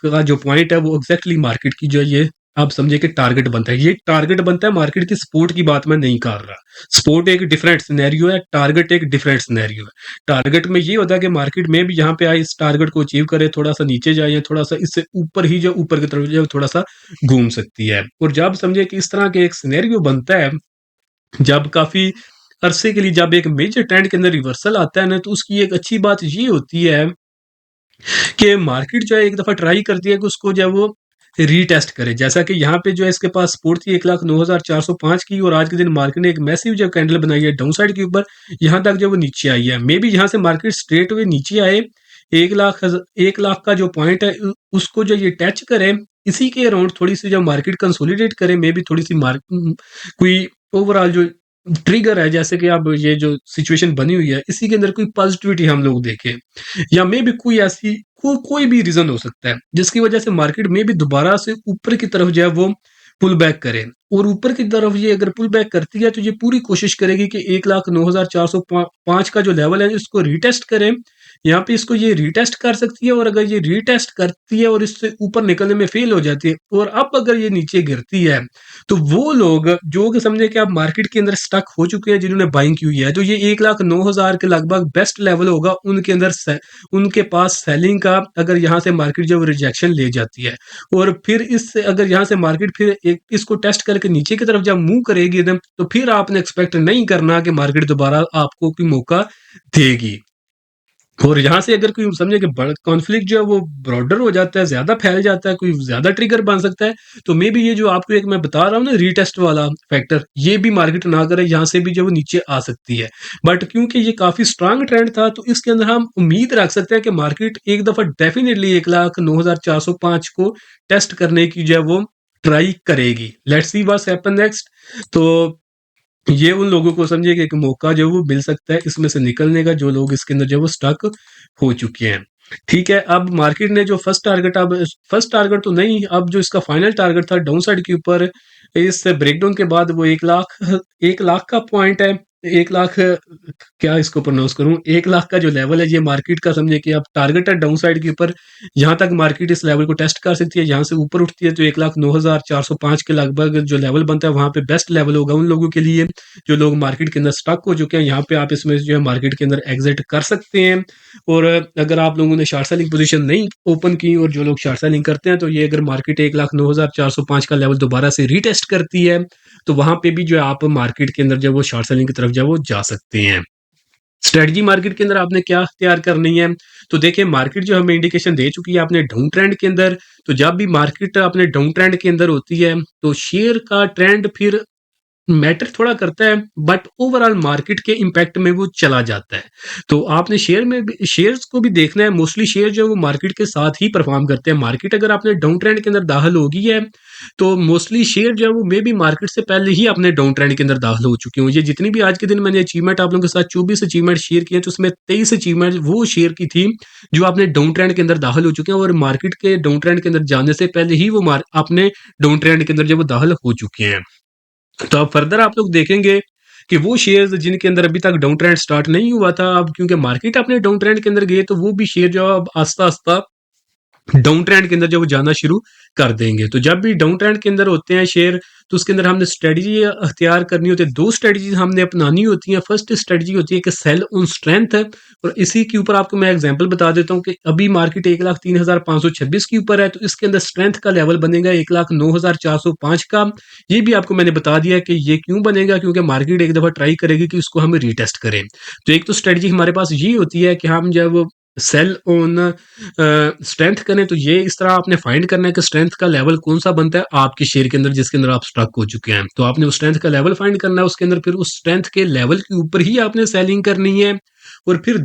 Speaker 1: का जो पॉइंट है वो एग्जैक्टली मार्केट की जो ये आप समझे कि टारगेट बनता है। ये टारगेट बनता है, मार्केट की सपोर्ट की बात मैं नहीं कर रहा। सपोर्ट एक डिफरेंट सिनेरियो है, टारगेट एक डिफरेंट सिनेरियो है। टारगेट में ये होता है कि मार्केट में भी यहाँ पे आए इस टारगेट को अचीव करे, थोड़ा सा नीचे जाए या थोड़ा सा इससे ऊपर ही जो ऊपर की तरफ जो थोड़ा सा घूम सकती है। और जब समझे कि इस तरह के एक सिनेरियो बनता है, जब काफी अरसे के लिए जब एक मेजर ट्रेंड के अंदर रिवर्सल आता है ना, तो उसकी एक अच्छी बात ये होती है कि मार्केट जो है एक दफा ट्राई करती है कि उसको जो है वो रीटेस्ट करे। जैसा कि यहाँ पे जो है इसके पास सपोर्ट थी 1,09,405 की और आज के दिन मार्केट ने एक मैसिव जो कैंडल बनाई है डाउन साइड के ऊपर, यहाँ तक जो वो नीचे आई है। मे बी यहाँ से मार्केट स्ट्रेट वे नीचे आए, 1 लाख का जो पॉइंट है उसको जो ये टच करे, इसी के अराउंड थोड़ी सी जब मार्केट कंसोलिडेट करे, मे बी थोड़ी सी कोई ओवरऑल जो ट्रिगर है, जैसे कि अब ये जो सिचुएशन बनी हुई है इसी के अंदर कोई पॉजिटिविटी हम लोग देखें, या मे भी कोई ऐसी कोई भी रीजन हो सकता है जिसकी वजह से मार्केट में भी दोबारा से ऊपर की तरफ जो है वो पुल बैक करे। और ऊपर की तरफ ये अगर पुल बैक करती है तो ये पूरी कोशिश करेगी कि 1,09,405 का जो लेवल है इसको रीटेस्ट करें। यहाँ पे इसको ये रीटेस्ट कर सकती है, और अगर ये रीटेस्ट करती है और इससे ऊपर निकलने में फेल हो जाती है, और अब अगर ये नीचे गिरती है तो वो लोग जो कि समझे कि आप मार्केट के अंदर स्टक हो चुके हैं, जिन्होंने बाइंग की हुई है, तो ये 1,09,000 के लगभग बेस्ट लेवल होगा उनके अंदर उनके पास सेलिंग का, अगर यहाँ से मार्केट जो रिजेक्शन ले जाती है। और फिर इससे अगर यहाँ से मार्केट फिर एक इसको टेस्ट करके नीचे की तरफ जब मूव करेगी एकदम, तो फिर आपने एक्सपेक्ट नहीं करना कि मार्केट दोबारा आपको कोई मौका देगी। और यहाँ से अगर कोई समझे कि बड़ा कॉन्फ्लिक्ट जो है वो ब्रॉडर हो जाता है, ज़्यादा फैल जाता है, कोई ज़्यादा ट्रिगर बन सकता है, तो मे बी ये जो आपको एक मैं बता रहा हूँ ना रीटेस्ट वाला फैक्टर, ये भी मार्केट ना करे, यहाँ से भी जो वो नीचे आ सकती है। बट क्योंकि ये काफ़ी स्ट्रांग ट्रेंड था, तो इसके अंदर हम उम्मीद रख सकते हैं कि मार्केट एक दफ़ा डेफिनेटली 1,09,405 को टेस्ट करने की जो है वो ट्राई करेगी। Let's see what's happen next. तो ये उन लोगों को समझिए कि एक मौका जो वो मिल सकता है इसमें से निकलने का, जो लोग इसके अंदर जो वो स्टक हो चुके हैं। ठीक है, अब मार्केट ने जो फर्स्ट टारगेट तो नहीं, अब जो इसका फाइनल टारगेट था डाउन साइड के ऊपर, इस ब्रेकडाउन के बाद वो 1 लाख का पॉइंट है। 1 लाख क्या इसको प्रोनाउंस करूं, 1 लाख का जो लेवल है ये मार्केट का समझे कि अब टारगेट है डाउन साइड के ऊपर। यहाँ तक मार्केट इस लेवल को टेस्ट कर सकती है, यहाँ से ऊपर उठती है तो 1,09,405 के लगभग जो लेवल बनता है वहां पे बेस्ट लेवल होगा उन लोगों के लिए जो लोग मार्केट के अंदर स्टक हो चुके हैं। यहाँ पे आप इसमें जो है मार्केट के अंदर एग्जिट कर सकते हैं। और अगर आप लोगों ने शॉर्ट सेलिंग पोजीशन नहीं ओपन की, और जो लोग शॉर्ट सेलिंग करते हैं, तो ये अगर मार्केट 1,09,405 का लेवल दोबारा से रीटेस्ट करती है तो वहां पे भी जो है आप मार्केट के अंदर जो है वो शॉर्ट सेलिंग की तरफ जो है वो जा सकते हैं। स्ट्रेटजी मार्केट के अंदर आपने क्या तैयार करनी है, तो देखिए मार्केट जो हमें इंडिकेशन दे चुकी है आपने डाउन ट्रेंड के अंदर, तो जब भी मार्केट अपने डाउन ट्रेंड के अंदर होती है तो शेयर का ट्रेंड फिर मैटर थोड़ा करता है, बट ओवरऑल मार्केट के इम्पैक्ट में वो चला जाता है। तो आपने शेयर्स को भी देखना है। मोस्टली शेयर जो है वो मार्केट के साथ ही परफॉर्म करते हैं। मार्केट अगर आपने डाउन ट्रेंड के अंदर दाखिल होगी है तो मोस्टली शेयर जो है वो मे बी मार्केट से पहले ही अपने डाउन ट्रेंड के अंदर दाखिल हो चुके हों। ये जितनी भी आज के दिन मैंने अचीवमेंट आप लोगों के साथ 24 अचीवमेंट शेयर किए, तो उसमें 23 अचीवमेंट वो शेयर की थी जो आपने डाउन ट्रेंड के अंदर दाखिल हो चुके हैं, और मार्केट के डाउन ट्रेंड के अंदर जाने से पहले ही वो अपने डाउन ट्रेंड के अंदर जो वो दाखिल हो चुके हैं। तो अब फर्दर आप लोग देखेंगे कि वो शेयर्स जिनके अंदर अभी तक डाउन ट्रेंड स्टार्ट नहीं हुआ था, अब क्योंकि मार्केट अपने डाउन ट्रेंड के अंदर गए, तो वो भी शेयर जो है अब आस्ता आस्ता डाउन ट्रेंड के अंदर जब वो जाना शुरू कर देंगे। तो जब भी डाउन ट्रेंड के अंदर होते हैं शेयर, तो उसके अंदर हमने स्ट्रेटजी अख्तियार करनी होती है। दो स्ट्रेटजीज हमने अपनानी होती हैं। फर्स्ट स्ट्रेटजी होती है कि सेल ऑन स्ट्रेंथ है, और इसी के ऊपर आपको मैं एग्जांपल बता देता हूँ कि अभी मार्केट 1,03,526 के ऊपर है, तो इसके अंदर स्ट्रेंथ का लेवल बनेगा 1,09,405 का। ये भी आपको मैंने बता दिया कि ये क्यों बनेगा, क्योंकि मार्केट एक दफा ट्राई करेगी कि इसको हम रीटेस्ट करें। तो एक तो स्ट्रेटजी हमारे पास ये होती है कि हम जब सेल ऑन स्ट्रेंथ करें, तो ये इस तरह आपने फाइंड करना है कि स्ट्रेंथ का लेवल कौन सा बनता है आपके शेयर के अंदर जिसके अंदर आप स्टक हो चुके हैं। तो आपने उस स्ट्रेंथ का लेवल फाइंड करना है, उसके अंदर फिर उस स्ट्रेंथ के लेवल के ऊपर ही आपने सेलिंग करनी है। और फिर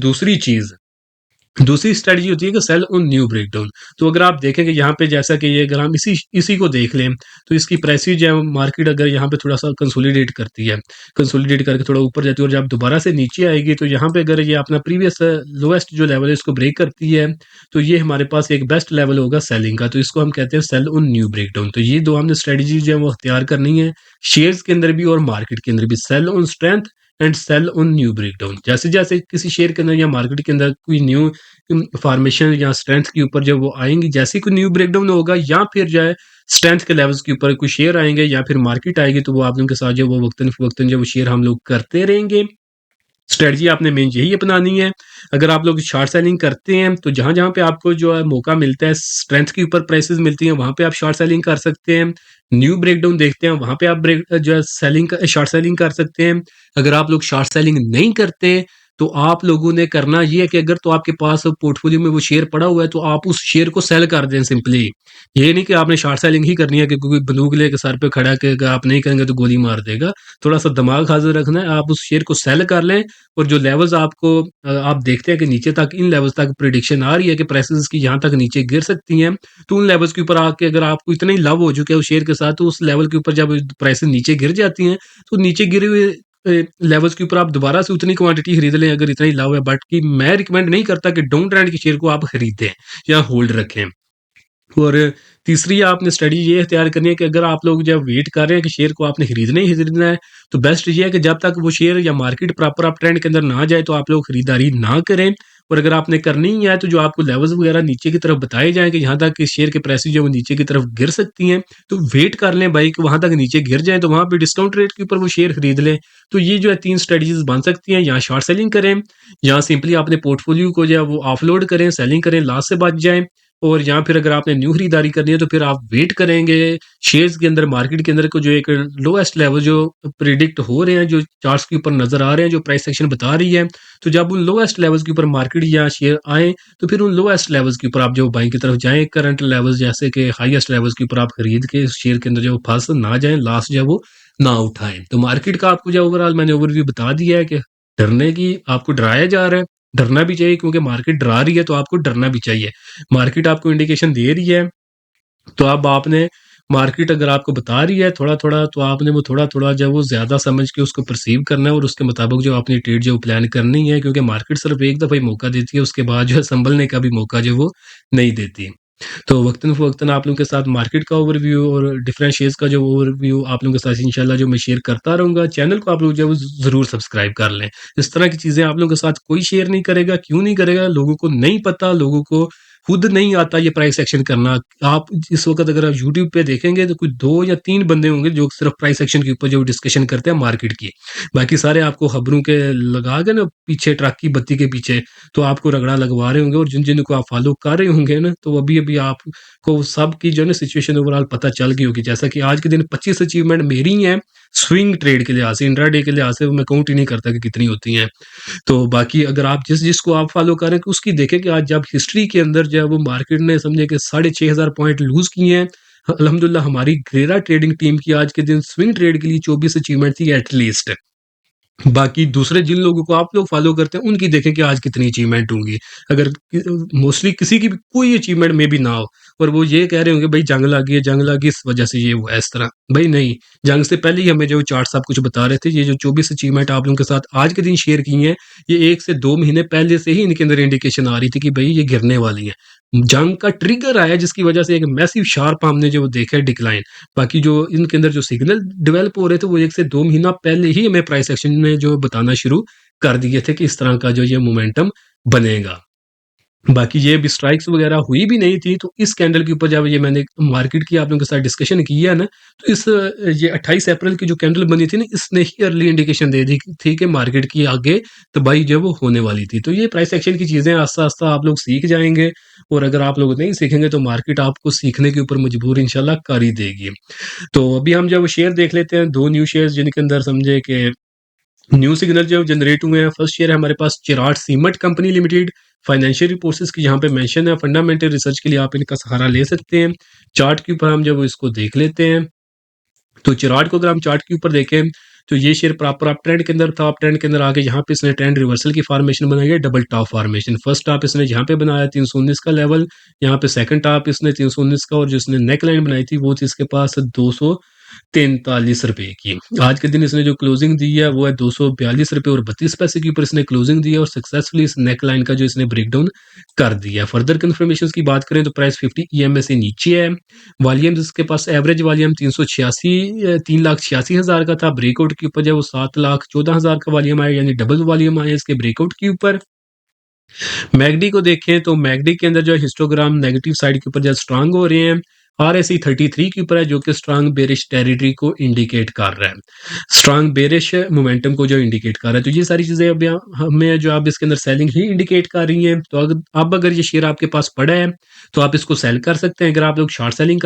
Speaker 1: दूसरी स्ट्रेटजी होती है कि सेल ऑन न्यू ब्रेकडाउन। तो अगर आप देखेंगे यहाँ पे, जैसा कि ये अगर हम इसी इसी को देख लें, तो इसकी प्राइस जो है मार्केट अगर यहाँ पे थोड़ा सा कंसोलिडेट करती है, कंसोलिडेट करके थोड़ा ऊपर जाती है, और जब दोबारा से नीचे आएगी तो यहाँ पे अगर ये अपना प्रीवियस लोएस्ट जो लेवल है इसको ब्रेक करती है, तो ये हमारे पास एक बेस्ट लेवल होगा सेलिंग का। तो इसको हम कहते हैं सेल ऑन न्यू ब्रेकडाउन। तो ये दो हमने स्ट्रेटजी जो है वो अख्तियार करनी है, शेयर्स के अंदर भी और मार्केट के अंदर भी, sell on strength and sell on new breakdown. जैसे जैसे किसी शेयर के अंदर या मार्केट के अंदर कोई न्यू फॉर्मेशन या स्ट्रेंथ के ऊपर जब वो आएंगी, जैसे ही कोई न्यू ब्रेकडाउन होगा या फिर जो है स्ट्रेंथ के लेवल्स के ऊपर कोई शेयर आएंगे या फिर मार्केट आएगी, तो वो आप लोगों के साथ जो वो वक्तन फवक्तन जो वो शेयर हम लोग करते रहेंगे। स्ट्रेटजी आपने मेन यही अपनानी है। अगर आप लोग शॉर्ट सेलिंग करते हैं तो जहां जहां पे आपको जो है मौका मिलता है, स्ट्रेंथ के ऊपर प्राइसेस मिलती हैं, वहां पे आप शॉर्ट सेलिंग कर सकते हैं। न्यू ब्रेकडाउन देखते हैं, वहां पे आप ब्रेक जो है शॉर्ट सेलिंग कर सकते हैं। अगर आप लोग शॉर्ट सेलिंग नहीं करते, तो आप लोगों ने करना ये है कि अगर तो आपके पास पोर्टफोलियो में वो शेयर पड़ा हुआ है, तो आप उस शेयर को सेल कर दें सिंपली। ये नहीं कि आपने शॉर्ट सेलिंग ही करनी है कि कोई बंदूक लेके सर पे खड़ा के अगर आप नहीं करेंगे तो गोली मार देगा। थोड़ा सा दिमाग हाजिर रखना है, आप उस शेयर को सेल कर लें। और जो लेवल्स आपको आप देखते हैं कि नीचे तक इन लेवल्स तक प्रिडिक्शन आ रही है कि प्राइसेस की यहाँ तक नीचे गिर सकती हैं, तो उन लेवल्स के ऊपर आके अगर आपको इतना ही लव हो चुके हैं उस शेयर के साथ, तो उस लेवल के ऊपर जब प्राइसेस नीचे गिर जाती हैं, तो नीचे गिरे हुए लेवल्स के ऊपर आप दोबारा से उतनी क्वांटिटी खरीद लें अगर इतना ही लाभ है, बट कि मैं रिकमेंड नहीं करता कि डाउन ट्रेंड के शेयर को आप खरीदें या होल्ड रखें। और तीसरी आपने स्ट्रेटजी ये इख्तियार करनी है कि अगर आप लोग जब वेट कर रहे हैं कि शेयर को आपने खरीदना ही खरीदना है, तो बेस्ट ये है कि जब तक वो शेयर या मार्केट प्रॉपर आप ट्रेंड के अंदर ना जाए, तो आप लोग खरीदारी ना करें। और अगर आपने करनी ही है, तो जो आपको लेवल्स वगैरह नीचे की तरफ बताए जाएँ कि यहाँ तक कि शेयर के प्राइसेज़ जो है वो नीचे की तरफ गिर सकती हैं, तो वेट कर लें भाई कि वहाँ तक नीचे गिर जाएँ, तो वहाँ पे डिस्काउंट रेट के ऊपर वो शेयर खरीद लें। तो ये जो है 3 स्ट्रेटजीज़ बन सकती हैं, या शॉर्ट सेलिंग करें, या सिंपली अपने पोर्टफोलियो को जो है वो ऑफलोड करें, सेलिंग करें, लॉस से बच जाएँ। और या फिर अगर आपने न्यू खरीदारी करनी है, तो फिर आप वेट करेंगे शेयर्स के अंदर, मार्केट के अंदर को जो एक लोएस्ट लेवल जो प्रिडिक्ट हो रहे हैं, जो चार्ट्स के ऊपर नज़र आ रहे हैं, जो प्राइस सेक्शन बता रही है, तो जब उन लोएस्ट लेवल्स के ऊपर मार्केट या शेयर आएँ, तो फिर उन लोएस्ट लेवल्स के ऊपर आप जो बाइंग की तरफ जाएँ, करंट लेवल्स जैसे कि हाईएस्ट लेवल्स के ऊपर आप खरीद के शेयर के अंदर जो फँस ना जाएँ, लॉस जो है वो ना उठाएँ। तो मार्केट का आपको जो ओवरऑल मैंने ओवरव्यू बता दिया है कि डरने की आपको डराया जा रहा है, डरना भी चाहिए क्योंकि मार्केट डरा रही है, तो आपको डरना भी चाहिए। मार्केट आपको इंडिकेशन दे रही है, तो अब आपने मार्केट अगर आपको बता रही है थोड़ा-थोड़ा, तो आपने वो थोड़ा-थोड़ा जो है वो ज़्यादा समझ के उसको परसीव करना है और उसके मुताबिक जो अपनी ट्रेड जो प्लान करनी है, क्योंकि मार्केट सिर्फ़ एक दफ़ा ही मौका देती है, उसके बाद जो है सँभलने का भी मौका जो है वो नहीं देती। तो वक़्तन-फ़वक़्तन आप लोगों के साथ मार्केट का ओवरव्यू और डिफरेंट शेयर्स का जो ओवरव्यू आप लोगों के साथ इंशाल्लाह जो मैं शेयर करता रहूँगा। चैनल को आप लोग जो है वो ज़रूर सब्सक्राइब कर लें। इस तरह की चीज़ें आप लोगों के साथ कोई शेयर नहीं करेगा, क्यों नहीं करेगा? लोगों को नहीं पता, लोगों को खुद नहीं आता ये प्राइस एक्शन करना। आप इस वक़्त अगर आप यूट्यूब पे देखेंगे, तो कोई 2 या 3 बंदे होंगे जो सिर्फ़ प्राइस एक्शन के ऊपर जो डिस्कशन करते हैं मार्केट की। बाकी सारे आपको खबरों के लगा के ना पीछे ट्रक की बत्ती के पीछे, तो आपको रगड़ा लगवा रहे होंगे, और जिन-जिन को आप फ़ॉलो कर रहे होंगे ना, तो अभी-अभी आपको सबकी जो है ना सिचुएशन ओवरऑल पता चल गई होगी। जैसा कि आज के दिन 25 अचीवमेंट मेरी ही हैं, स्विंग ट्रेड के लिहाज़ से, इंट्राडे के लिहाज़ से मैं काउंट ही नहीं करता कि कितनी होती हैं। तो बाकी अगर आप जिसको आप फ़ॉलो कर रहे हैं, उसकी देखें कि आज जब हिस्ट्री के अंदर जो है वो मार्केट ने समझे कि 6,500 पॉइंट लूज़ किए हैं। अल्हम्दुलिल्लाह हमारी ग्रेरा ट्रेडिंग टीम की आज के दिन स्विंग ट्रेड के लिए 24 अचीवमेंट थी एट लीस्ट। बाकी दूसरे जिन लोगों को आप लोग फ़ॉलो करते हैं, उनकी देखें कि आज कितनी अचीवमेंट होंगी। अगर मोस्टली किसी की भी कोई अचीवमेंट में भी ना हो, और वो ये कह रहे होंगे भई जंग लगी इस वजह से ये हुआ इस तरह। भई नहीं, जंग से पहले ही हमें जो चार्ट सब कुछ बता रहे थे। ये जो 24 अचीवमेंट आप लोगों के साथ आज के दिन शेयर की हैं, ये 1 से 2 महीने पहले से ही इनके अंदर इंडिकेशन आ रही थी कि भई ये गिरने वाली है। जंग का ट्रिगर आया जिसकी वजह से एक मैसिव शार्प हमने जो देखा है डिक्लाइन। बाकी जो इनके अंदर जो सिग्नल डेवलप हो रहे थे, वो 1 से 2 महीना पहले ही हमें प्राइस एक्शन में जो बताना शुरू कर दिए थे कि इस तरह का जो ये मोमेंटम बनेगा। बाकी ये अभी स्ट्राइक्स वगैरह हुई भी नहीं थी, तो इस कैंडल के ऊपर जब ये मैंने मार्केट की आप लोगों के साथ डिस्कशन किया ना, तो ये 28 अप्रैल की जो कैंडल बनी थी ना, इसने ही अर्ली इंडिकेशन दे दी थी कि मार्केट की आगे तबाही जो है वो होने वाली थी। तो ये प्राइस एक्शन की चीज़ें आस्ता-आस्ता आप लोग सीख जाएँगे, और अगर आप लोग नहीं सीखेंगे, तो मार्केट आपको सीखने के ऊपर मजबूर इंशाल्लाह कर ही देगी। तो अभी हम जब शेयर देख लेते हैं, 2 न्यू शेयर्स जिनके अंदर समझे कि न्यू सिग्नल जो जनरेट हुए हैं। फर्स्ट शेयर है हमारे पास Chirag cement company limited. Financial reports की यहाँ पे मेंशन है, फंडामेंटल रिसर्च के लिए आप इनका सहारा ले सकते हैं। चार्ट के ऊपर हम जब इसको देख लेते हैं, तो चिराग को अगर हम चार्ट के ऊपर देखें, तो ये शेयर प्रॉपर अप ट्रेंड के अंदर था। अप ट्रेंड के अंदर आके यहाँ पे इसने ट्रेंड रिवर्सल की फॉर्मेशन बनाई है, double top formation. First top इसने यहाँ पे बनाया 319 का लेवल, यहाँ पे सेकंड टॉप इसने 319 का, और जिसने नेक लाइन बनाई थी वो थी इसके पास 243 रुपए की। आज के दिन इसने जो क्लोजिंग दी है वो है 242 रुपए और 32 पैसे के ऊपर इसने क्लोजिंग दी है, और सक्सेसफुली इस नेक लाइन का जो इसने ब्रेकडाउन कर दिया। फर्दर कंफर्मेशन की बात करें, तो प्राइस 50 ईएमए से नीचे है। वॉल्यूम इसके पास एवरेज वॉल्यूम 3,86,000 का था। ब्रेकआउट के ऊपर जो है वो 7,14,000 का वॉल्यूम आया, यानी डबल वॉल्यूम आया इसके ब्रेकआउट के ऊपर। मैकडी को देखें, तो मैकडी के अंदर जो है हिस्टोग्राम नेगेटिव साइड के ऊपर जो स्ट्रांग हो रहे हैं। आरएसई 33 के ऊपर है, जो कि स्ट्रांग बेरिश टेरिटरी को इंडिकेट कर रहा है, स्ट्रांग बेरिश मोमेंटम को जो इंडिकेट कर रहा है। तो ये सारी चीजें अब हमें जो आप इसके अंदर सेलिंग ही इंडिकेट कर रही हैं। तो अब अगर ये शेयर आपके पास पड़ा है, तो आप इसको सेल कर सकते हैं। अगर आप लोग शॉर्ट सेलिंग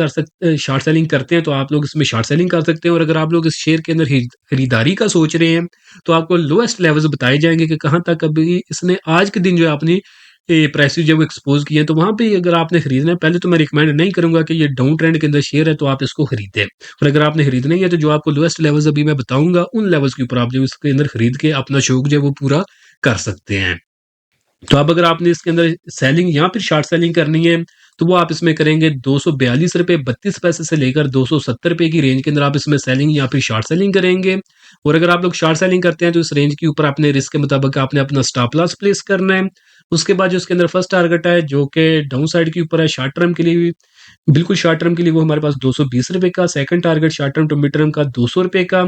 Speaker 1: करते हैं, तो आप लोग इसमें शॉर्ट सेलिंग कर सकते हैं। और अगर आप लोग इस शेयर के अंदर खरीदारी का सोच रहे हैं, तो आपको लोएस्ट लेवल्स बताए जाएंगे कि कहाँ तक अभी इसने आज के दिन जो है अपनी प्राइसेस जब एक्सपोज किए हैं। तो वहाँ पे अगर आपने खरीदना है, पहले तो मैं रिकमेंड नहीं करूंगा कि ये डाउन ट्रेंड के अंदर शेयर है तो आप इसको खरीदें। और अगर आपने खरीदना ही है, तो जो आपको लोएस्ट लेवल्स अभी मैं बताऊंगा, उन लेवल्स के ऊपर आप जो इसके अंदर खरीद के अपना शौक जो है वो पूरा कर सकते हैं। तो अब अगर आपने इसके अंदर सेलिंग या फिर शॉर्ट सेलिंग करनी है, तो वो आप इसमें करेंगे ₹242.32 से लेकर ₹270 की रेंज के अंदर आप इसमें सेलिंग या फिर शॉर्ट सेलिंग करेंगे। और अगर आप लोग शॉर्ट सेलिंग करते हैं, तो इस रेंज के ऊपर अपने रिस्क के मुताबिक आपने अपना स्टॉप लॉस प्लेस करना है। उसके बाद जो इसके अंदर फर्स्ट टारगेट है, जो कि डाउन साइड के ऊपर है, शॉर्ट टर्म के लिए भी बिल्कुल शॉर्ट टर्म के लिए वो हमारे पास ₹220 का, second target short term to mid term का ₹200 का,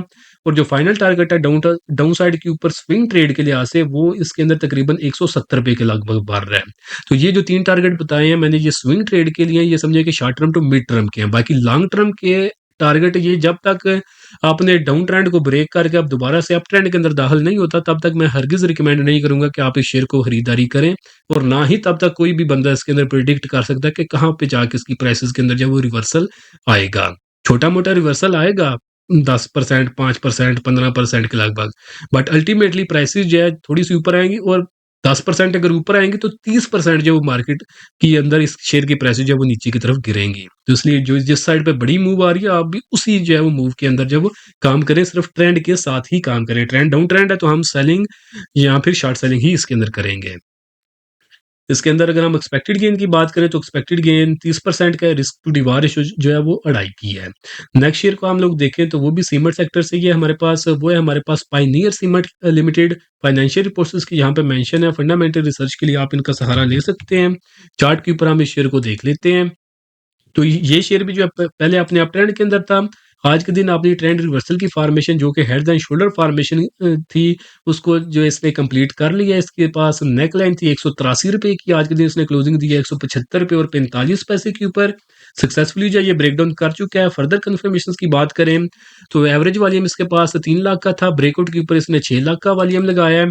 Speaker 1: और जो फाइनल टारगेट है डाउन साइड के ऊपर स्विंग ट्रेड के लिहाज से वो इसके अंदर तकरीबन ₹170 के लगभग बढ़ रहा है। तो ये जो 3 टारगेट बताए हैं मैंने, ये स्विंग ट्रेड के लिए, ये समझिए कि short term to mid term के हैं। बाकी लॉन्ग टर्म के टारगेट ये जब तक आपने डाउन ट्रेंड को ब्रेक करके अब दोबारा से अप ट्रेंड के अंदर दाखिल नहीं होता, तब तक मैं हरगिज़ रिकमेंड नहीं करूँगा कि आप इस शेयर को खरीदारी करें, और ना ही तब तक कोई भी बंदा इसके अंदर प्रेडिक्ट कर सकता है कि कहाँ पे जाके इसकी प्राइसेज़ के अंदर जो है वो रिवर्सल आएगा। छोटा-मोटा रिवर्सल आएगा 10%, 5%, 15% के लगभग, बट अल्टीमेटली प्राइसेज़ जो है थोड़ी-सी ऊपर आएँगी, और 10% अगर ऊपर आएँगी तो 30% जो मार्केट के अंदर इस शेयर की प्राइसेज़ जो है वो नीचे की तरफ गिरेंगी। तो इसलिए जो जिस साइड पे बड़ी मूव आ रही है, आप भी उसी जो है वो मूव के अंदर जो है वो काम करें, सिर्फ ट्रेंड के साथ ही काम करें। ट्रेंड डाउन ट्रेंड है तो हम सेलिंग या फिर शॉर्ट सेलिंग ही इसके अंदर करेंगे। इसके अंदर अगर हम एक्सपेक्टेड गेन की बात करें, तो एक्सपेक्टेड गेन 30% का है, रिस्क टू रिवार्ड रेशियो जो है वो 2.5 की है। नेक्स्ट ईयर को हम लोग देखें तो वो भी सीमेंट सेक्टर से ही है हमारे पास, वो है हमारे पास pioneer cement limited. Financial reports इसकी यहाँ पे मेंशन है, फंडामेंटल रिसर्च के लिए आप इनका सहारा ले सकते हैं। चार्ट के ऊपर हम इस शेयर को देख लेते हैं। तो ये शेयर भी जो है पहले अपने अप ट्रेंड के अंदर था। आज के दिन आपने ट्रेंड रिवर्सल की फॉर्मेशन, जो कि हेड एंड शोल्डर फॉर्मेशन थी, उसको जो है इसने कंप्लीट कर लिया। इसके पास नेक लाइन थी ₹183 की, आज के दिन इसने क्लोजिंग दी है ₹175 और 45 पैसे के ऊपर। सक्सेसफुली जो है ये ब्रेकडाउन कर चुका है। फर्दर कन्फर्मेशन की बात करें तो एवरेज वॉल्यूम इसके पास 3 लाख का था, ब्रेकआउट के ऊपर इसने 6 लाख का वॉल्यूम लगाया है।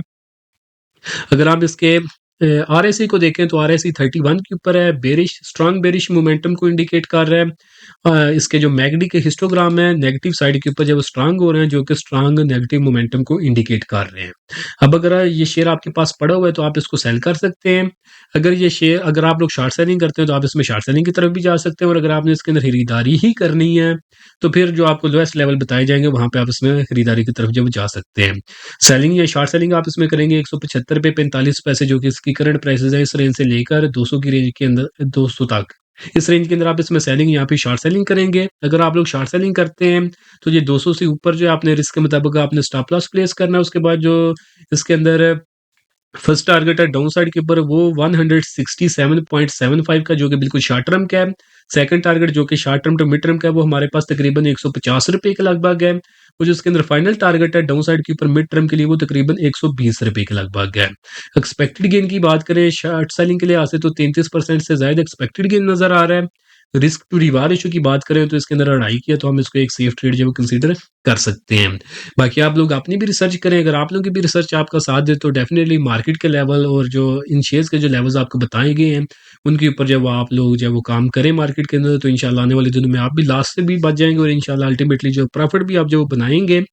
Speaker 1: अगर आप इसके आरएसआई को देखें तो आरएसआई 31 के ऊपर है, बेरिश स्ट्रांग बेरिश मोमेंटम को इंडिकेट कर रहा है। इसके जो मैकडी के हिस्टोग्राम है, नेगेटिव साइड के ऊपर जब स्ट्रांग हो रहे हैं, जो कि स्ट्रांग नेगेटिव मोमेंटम को इंडिकेट कर रहे हैं। अब अगर ये शेयर आपके पास पड़ा हुआ है तो आप इसको सेल कर सकते हैं। अगर आप लोग शॉर्ट सेलिंग करते हैं तो आप इसमें शॉर्ट सेलिंग की तरफ भी जा सकते हैं, और अगर आपने इसके अंदर खरीदारी ही करनी है तो फिर जो आपको लोएस्ट लेवल बताए जाएंगे वहां पे आप इसमें खरीदारी की तरफ जब जा सकते हैं। सेलिंग या शॉर्ट सेलिंग आप इसमें करेंगे ₹175.45, जो कि इसकी करंट प्राइसेस है, इस रेंज से लेकर 200 की रेंज के अंदर 200 तक। इस रेंज के अंदर आप इसमें सेलिंग या फिर शॉर्ट सेलिंग करेंगे। अगर आप लोग शॉर्ट सेलिंग करते हैं तो ये 200 से ऊपर जो है आपने रिस्क के मुताबिक आपने स्टॉप लॉस प्लेस करना है। उसके बाद जो इसके अंदर फर्स्ट टारगेट है डाउन साइड के ऊपर, वो 167.75 का, जो कि बिल्कुल शॉर्ट टर्म का है। सेकंड टारगेट जो कि short term to mid term का है, वो हमारे पास तकरीबन ₹150 के लगभग है। और जो इसके अंदर फाइनल टारगेट है डाउन साइड के ऊपर मिड टर्म के लिए, वो तकरीबन ₹120 के लगभग है। एक्सपेक्टेड गेन की बात करें शॉर्ट सेलिंग के लिहाज से, तो 33% से ज़्यादा एक्सपेक्टेड गेन नज़र आ रहा है। रिस्क टू रिवार्ड रेशियो की बात करें तो इसके अंदर 2.5 की है, तो हम इसको एक सेफ ट्रेड जो है वो कंसीडर कर सकते हैं। बाकी आप लोग अपनी भी रिसर्च करें। अगर आप लोगों की भी रिसर्च आपका साथ दे तो डेफिनेटली मार्केट के लेवल और जो इन शेयर्स के जो लेवल्स आपको बताए गए हैं, उनके ऊपर जब आप लोग जो है वो काम करें मार्केट के अंदर, तो इंशाल्लाह आने वाले दिनों में आप भी लॉस से भी बच जाएँगे, और इंशाल्लाह अल्टीमेटली जो प्रॉफिट भी आप जो बनाएँगे।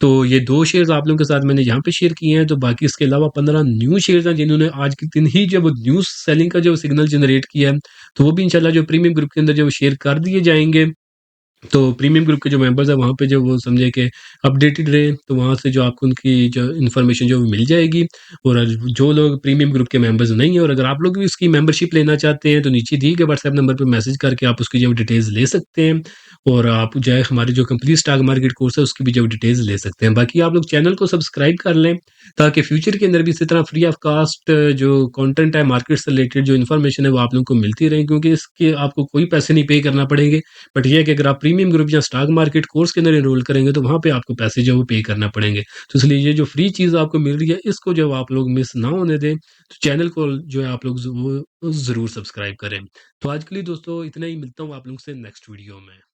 Speaker 1: तो ये 2 शेयर्स आप लोगों के साथ मैंने यहाँ पे शेयर किए हैं। तो बाकी इसके अलावा 15 न्यू शेयर्स हैं जिन्होंने आज के दिन ही जब न्यूज़ सेलिंग का जो सिग्नल जनरेट किया है, तो वो भी इंशाल्लाह जो प्रीमियम ग्रुप के अंदर जो शेयर कर दिए जाएँगे। तो प्रीमियम ग्रुप के जो मेंबर्स हैं वहाँ पे जो वो समझे कि अपडेटेड रहे, तो वहाँ से जो आपको उनकी जो इन्फॉर्मेशन जो मिल जाएगी। और जो लोग प्रीमियम ग्रुप के मेंबर्स नहीं हैं, और अगर आप लोग भी उसकी मेंबरशिप लेना चाहते हैं, तो नीचे दिए गए व्हाट्सएप नंबर पे मैसेज करके आप उसकी जो डिटेल्स ले सकते हैं। और आप जो है हमारे जो कंप्लीट स्टॉक मार्केट कोर्स है उसकी भी जो डिटेल्स ले सकते हैं। बाकी आप लोग चैनल को सब्सक्राइब कर लें, ताकि फ्यूचर के अंदर भी इसी तरह फ्री ऑफ कास्ट जो कंटेंट है मार्केट से रिलेटेड जो इन्फॉर्मेशन है वो आप लोगों को मिलती रहे, क्योंकि इसके आपको कोई पैसे नहीं पे करना पड़ेंगे। बट ये है कि अगर आप प्रीमियम ग्रुप या स्टॉक मार्केट कोर्स के अंदर एनरोल करेंगे तो वहाँ पे आपको पैसे जो है वो पे करना पड़ेंगे। तो इसलिए ये जो फ्री चीज़ आपको मिल रही है, इसको जो आप लोग मिस ना होने दें। तो चैनल को जो है आप लोग ज़रूर सब्सक्राइब करें। तो आज के लिए दोस्तों इतना ही, मिलता हूँ आप लोगों से नेक्स्ट वीडियो में।